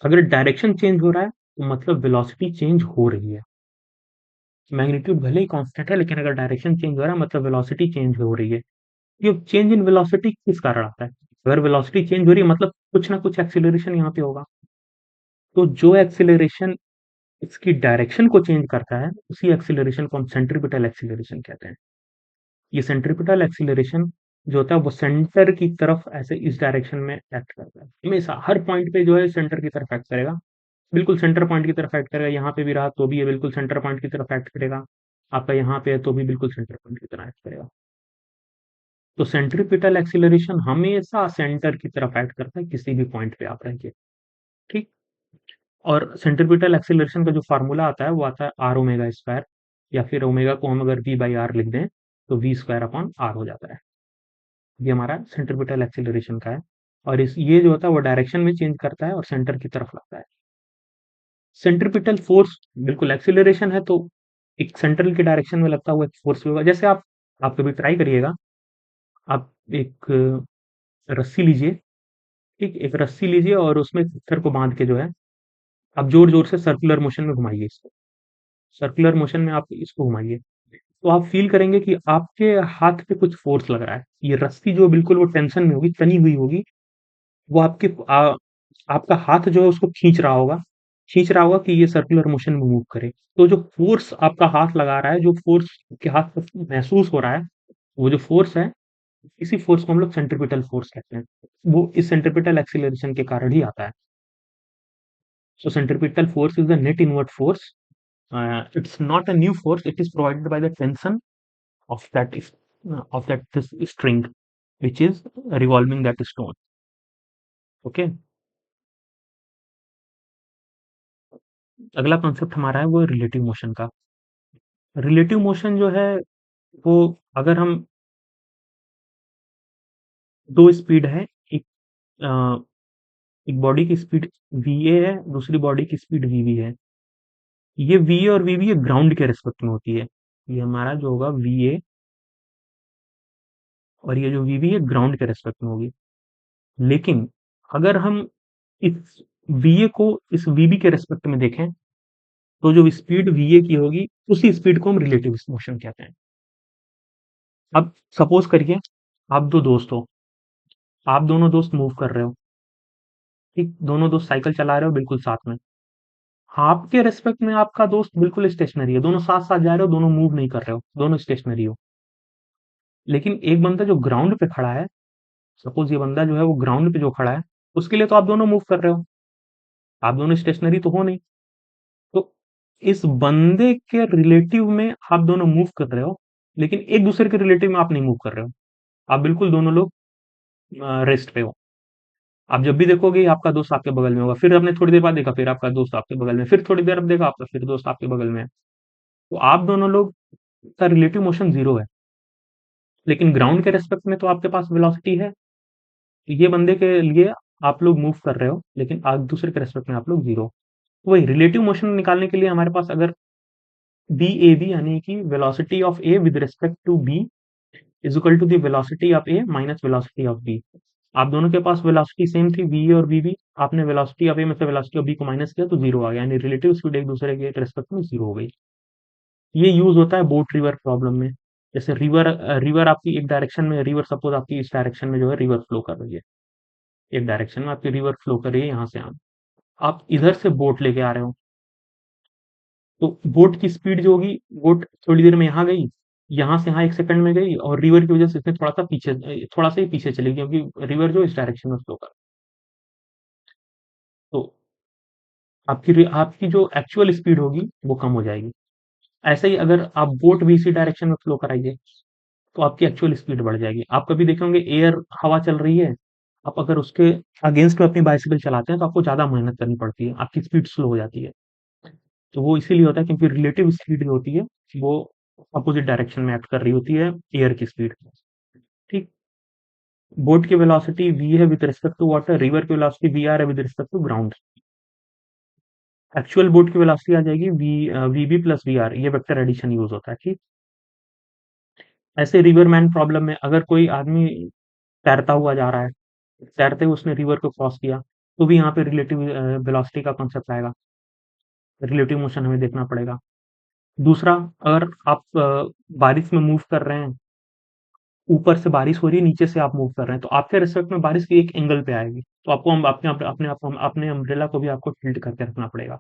अगर डायरेक्शन चेंज हो रहा है तो मतलब वेलोसिटी चेंज हो रही है। मैग्नीट्यूड भले ही कांस्टेंट है, लेकिन अगर डायरेक्शन चेंज हो रहा है मतलब वेलोसिटी चेंज हो रही है। ये चेंज इन वेलोसिटी किस कारण आता है? अगर वेलोसिटी चेंज हो रही है मतलब कुछ ना कुछ एक्सीलरेशन यहाँ पे होगा। तो जो एक्सीलरेशन इसकी डायरेक्शन को चेंज करता है, उसी एक्सीलरेशन को हम सेंट्रीपिटल एक्सीलरेशन कहते हैं। ये सेंट्रीपिटल एक्सीलरेशन जो होता है वो सेंटर की तरफ ऐसे इस डायरेक्शन में एक्ट करता है। हमेशा हर पॉइंट पे जो है सेंटर की तरफ एक्ट करेगा। बिल्कुल सेंटर पॉइंट की तरफ एक्ट करेगा। यहाँ पे भी रहा तो भी ये बिल्कुल सेंटर पॉइंट की तरफ एक्ट करेगा। आपका यहाँ पे है तो भी बिल्कुल सेंटर पॉइंट की तरह एक्ट करेगा। तो सेंट्रीपिटल एक्सीलरेशन हमेशा सेंटर की तरफ एक्ट करता है, किसी भी पॉइंट पे आप रहिए। ठीक। और सेंट्रीपिटल एक्सीलरेशन का जो फार्मूला आता है वो आता है आर ओमेगा स्क्वायर, या फिर ओमेगा को हम अगर वी बाई आर लिख दें तो वी स्क्वायर अपॉन आर हो जाता है। ये हमारा सेंट्रीपिटल एक्सीलरेशन का है। और इस ये जो होता है वो डायरेक्शन में चेंज करता है और सेंटर की तरफ लगता है। सेंट्रीपिटल फोर्स बिल्कुल एक्सीलरेशन है तो एक सेंट्रल की डायरेक्शन में लगता हुआ एक फोर्स भी होगा। जैसे आप कभी ट्राई करिएगा, आप एक रस्सी लीजिए। ठीक, एक रस्सी लीजिए और उसमें पत्थर को बांध के जो है आप जोर जोर से सर्कुलर मोशन में घुमाइए इसको। सर्कुलर मोशन में आप इसको घुमाइए तो आप फील करेंगे कि आपके हाथ पे कुछ फोर्स लग रहा है। ये रस्सी जो बिल्कुल वो टेंशन में होगी, तनी हुई होगी, वो आपका हाथ जो है उसको खींच रहा होगा कि ये सर्कुलर मोशन में मूव करे। तो जो फोर्स आपका हाथ लगा रहा है, जो फोर्स के हाथ पे महसूस हो रहा है, वो जो फोर्स है, इसी फोर्स को हम लोग सेंट्रीपिटल फोर्स कहते हैं। वो इस सेंट्रीपिटल एक्सीलरेशन के कारण ही आता है। So centripetal force is the net inward force. It's not a new force. It is provided by the tension of that this string, which is revolving that stone. Okay. अगला concept हमारा है वो relative motion का। Relative motion जो है वो, अगर हम दो स्पीड है, एक अ, एक बॉडी की स्पीड va है, दूसरी बॉडी की स्पीड vb है। ये va और vb ये ग्राउंड के रेस्पेक्ट में होती है। ये हमारा जो होगा va और ये जो vb है ग्राउंड के रेस्पेक्ट में होगी। लेकिन अगर हम इस va को इस vb के रेस्पेक्ट में देखें तो जो स्पीड va की होगी उसी स्पीड को हम रिलेटिव मोशन कहते हैं। अब सपोज करिए आप दो दोस्त हो, आप दोनों दोस्त मूव कर रहे हो। ठीक, दोनों दोस्त साइकिल चला रहे हो बिल्कुल साथ में। आपके रेस्पेक्ट में आपका दोस्त बिल्कुल स्टेशनरी है, दोनों साथ साथ जा रहे हो, दोनों मूव नहीं कर रहे हो, दोनों स्टेशनरी हो। लेकिन एक बंदा जो ग्राउंड पे खड़ा है, सपोज ये बंदा जो है वो ग्राउंड पे जो खड़ा है, उसके लिए तो आप दोनों मूव कर रहे हो, आप दोनों स्टेशनरी तो हो नहीं। तो इस बंदे के रिलेटिव में आप दोनों मूव कर रहे हो, लेकिन एक दूसरे के रिलेटिव में आप नहीं मूव कर रहे हो। आप बिल्कुल दोनों लोग रेस्ट पे हो। आप जब भी देखोगे आपका दोस्त आपके बगल में होगा, फिर आपने थोड़ी देर बाद देखा फिर आपका दोस्त आपके बगल में, फिर थोड़ी देर अब देखा आपका फिर दोस्त आपके बगल में है। तो आप दोनों लोग का रिलेटिव मोशन जीरो है। लेकिन ग्राउंड के रेस्पेक्ट में तो आपके पास वेलोसिटी है। ये बंदे के लिए आप लोग मूव कर रहे हो, लेकिन आप दूसरे के रेस्पेक्ट में आप लोग जीरो। वही रिलेटिव मोशन निकालने के लिए हमारे पास अगर बी ए बी यानी कि velocity of A with respect to B is equal to the velocity of A minus velocity of B. आप दोनों के पास वेलोसिटी सेम थी वी और वी बी, आपने वेलोसिटी ऑफ ए में से वेलोसिटी ऑफ बी को माइनस किया तो जीरो आ गया, यानी रिलेटिव स्पीड एक दूसरे के रेस्पेक्ट में जीरो हो गई। ये यूज होता है बोट रिवर प्रॉब्लम में। जैसे रिवर आपकी एक डायरेक्शन में, रिवर सपोज आपकी इस डायरेक्शन में जो है रिवर फ्लो कर रही है, एक डायरेक्शन में आपकी रिवर फ्लो कर रही है यहाँ से आप इधर से बोट लेके आ रहे हो। तो बोट की स्पीड जो होगी, बोट थोड़ी देर में यहाँ गई, यहाँ से यहाँ 1 सेकंड में गई, और रिवर की वजह से इसमें थोड़ा सा ही पीछे चली गई, क्योंकि रिवर जो इस डायरेक्शन में फ्लो कर। तो आपकी जो एक्चुअल स्पीड होगी वो कम हो जाएगी। ऐसे ही अगर आप बोट भी इसी डायरेक्शन में फ्लो कराइए तो आपकी एक्चुअल स्पीड बढ़ जाएगी। आप कभी देखेंगे एयर हवा चल रही है, आप अगर उसके अगेंस्ट में अपनी बाइसिकल चलाते हैं तो आपको ज़्यादा मेहनत करनी पड़ती है, आपकी स्पीड स्लो हो जाती है। तो वो इसीलिए होता है क्योंकि रिलेटिव स्पीड जो होती है वो अपोजिट डायरेक्शन में एक्ट कर रही होती है एयर की स्पीड। ठीक। बोट की वेलोसिटी v है with respect to water, river की वेलोसिटी vr है with respect to ground. Actual boat की वेलोसिटी आ जाएगी vb प्लस vr, ये वेक्टर एडिशन यूज होता है। ठीक। ऐसे रिवरमैन प्रॉब्लम में अगर कोई आदमी तैरता हुआ जा रहा है, तैरते हुए उसने रिवर को क्रॉस किया, तो भी यहाँ पे रिलेटिव वेलोसिटी का कॉन्सेप्ट आएगा, रिलेटिव मोशन हमें देखना पड़ेगा। दूसरा, अगर आप बारिश में मूव कर रहे हैं, ऊपर से बारिश हो रही है, नीचे से आप मूव कर रहे हैं, तो आपके रिस्पेक्ट में बारिश की एक एंगल पे आएगी, तो आपको हम अपने अम्ब्रेला को भी आपको टिल्ट करके रखना पड़ेगा।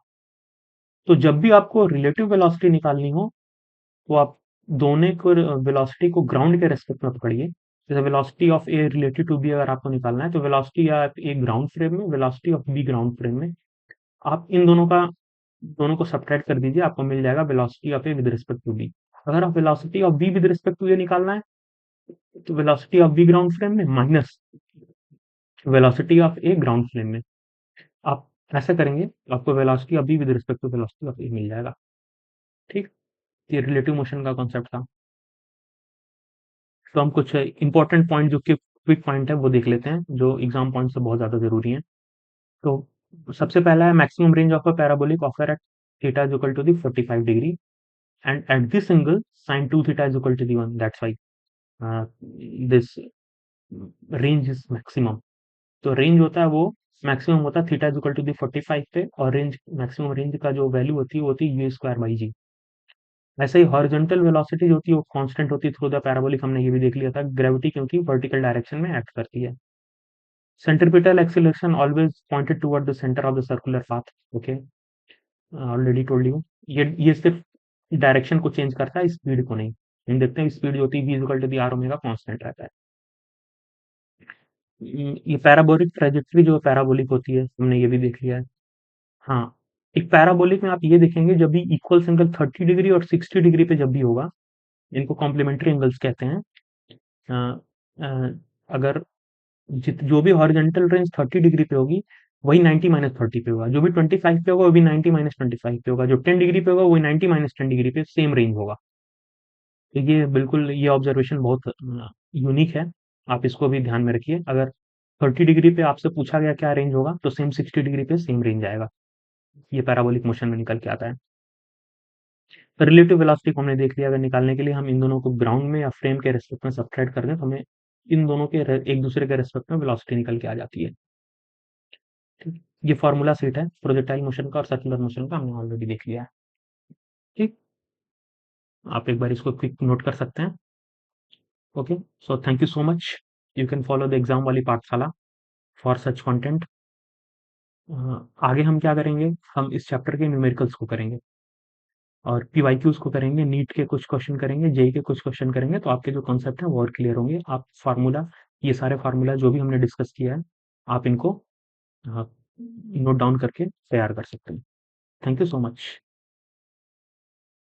तो जब भी आपको रिलेटिव वेलोसिटी निकालनी हो, तो आप दोनों को वेलोसिटी को ग्राउंड के रिस्पेक्ट में पकड़िए। जैसे velocity of A related to B अगर आपको निकालना है, तो वेलोसिटी या ए ग्राउंड फ्रेम में, velocity of B ground frame में, आप इन दोनों को सब्ट्रैक्ट कर दीजिए, आपको मिल जाएगा velocity of A with respect to B. अगर आप velocity of B with respect to A निकालना है, तो velocity of B ground frame में minus velocity of A ground frame में, आप ऐसा करेंगे तो आपको velocity of B with respect to velocity of A मिल जाएगा। ठीक। ये रिलेटिव मोशन का कॉन्सेप्ट था। तो हम कुछ इंपॉर्टेंट पॉइंट जो कि क्विक पॉइंट है वो देख लेते हैं, जो एग्जाम पॉइंट से बहुत ज़्यादा ज़रूरी है। तो सबसे पहला है maximum range of a parabolic offer at theta is equal to the 45 degree and at this angle sine 2 theta is equal to the 1, that's why this range is maximum. तो रेंज होता है वो मैक्सिमम होता है theta is equal to the 45 पे, और range maximum range का जो वैल्यू होती है वो होती है यू स्क्वायर बाई जी। ऐसे ही हॉरिजॉन्टल वेलोसिटी जो होती है वो कांस्टेंट होती है थ्रू द पैराबोलिक, हमने ये भी देख लिया था, ग्रेविटी क्योंकि वर्टिकल डायरेक्शन में एक्ट करती है। Centripetal acceleration always pointed toward the center of the circular path. Okay, already told you. ये सिर्फ डायरेक्शन को चेंज करता है, स्पीड को नहीं। हम देखते हैं स्पीड जो होती है v equal to the R omega constant रहता है। ये पैराबोलिक ट्रेजेक्टरी जो पैराबोलिक होती है, हमने ये भी देख लिया है। हाँ, एक पैराबोलिक में आप ये देखेंगे जब भी इक्वल एंगल 30 डिग्री और 60 डिग्री पे जब भी होगा, इनको कॉम्प्लीमेंट्री एंगल्स कहते हैं। अ, अ, अगर जो भी हॉरिजॉन्टल रेंज 30 डिग्री पे होगी, वही 90 माइनस 30 पे होगा। जो भी 25 पे होगा वो भी 90 माइनस 25 पे होगा। जो 10 डिग्री पे होगा वही 90 माइनस 10 डिग्री पे सेम रेंज होगा। तो ये बिल्कुल, ये ऑब्जर्वेशन बहुत यूनिक है, आप इसको भी ध्यान में रखिए। अगर 30 डिग्री पे आपसे पूछा गया क्या रेंज होगा, तो सेम 60 डिग्री पे सेम रेंज आएगा। ये पैराबोलिक मोशन में निकल के आता है। रिलेटिव वेलोसिटी को हमने देख लिया। अगर निकालने के लिए हम इन दोनों को ग्राउंड में या फ्रेम के रेस्पेक्ट में सब्ट्रैक्ट कर दें, तो हमें इन दोनों के एक दूसरे के रेस्पेक्ट में वेलोसिटी निकल के आ जाती है। ठीक। ये फॉर्मूला सेट है प्रोजेक्टाइल मोशन का और सर्कुलर मोशन का, हमने ऑलरेडी देख लिया है। ठीक। आप एक बार इसको क्विक नोट कर सकते हैं। Okay, so thank you so much. You can follow the exam Wali पाठशाला फॉर सच कंटेंट। आगे हम क्या करेंगे, हम इस चैप्टर के न्यूमेरिकल्स को करेंगे और पीवाईक्यूज को करेंगे, नीट के कुछ क्वेश्चन करेंगे, जेई के कुछ क्वेश्चन करेंगे, तो आपके जो कॉन्सेप्ट है वो और क्लियर होंगे। आप फार्मूला, ये सारे फार्मूला जो भी हमने डिस्कस किया है, आप इनको नोट डाउन करके तैयार कर सकते हैं। Thank you so much.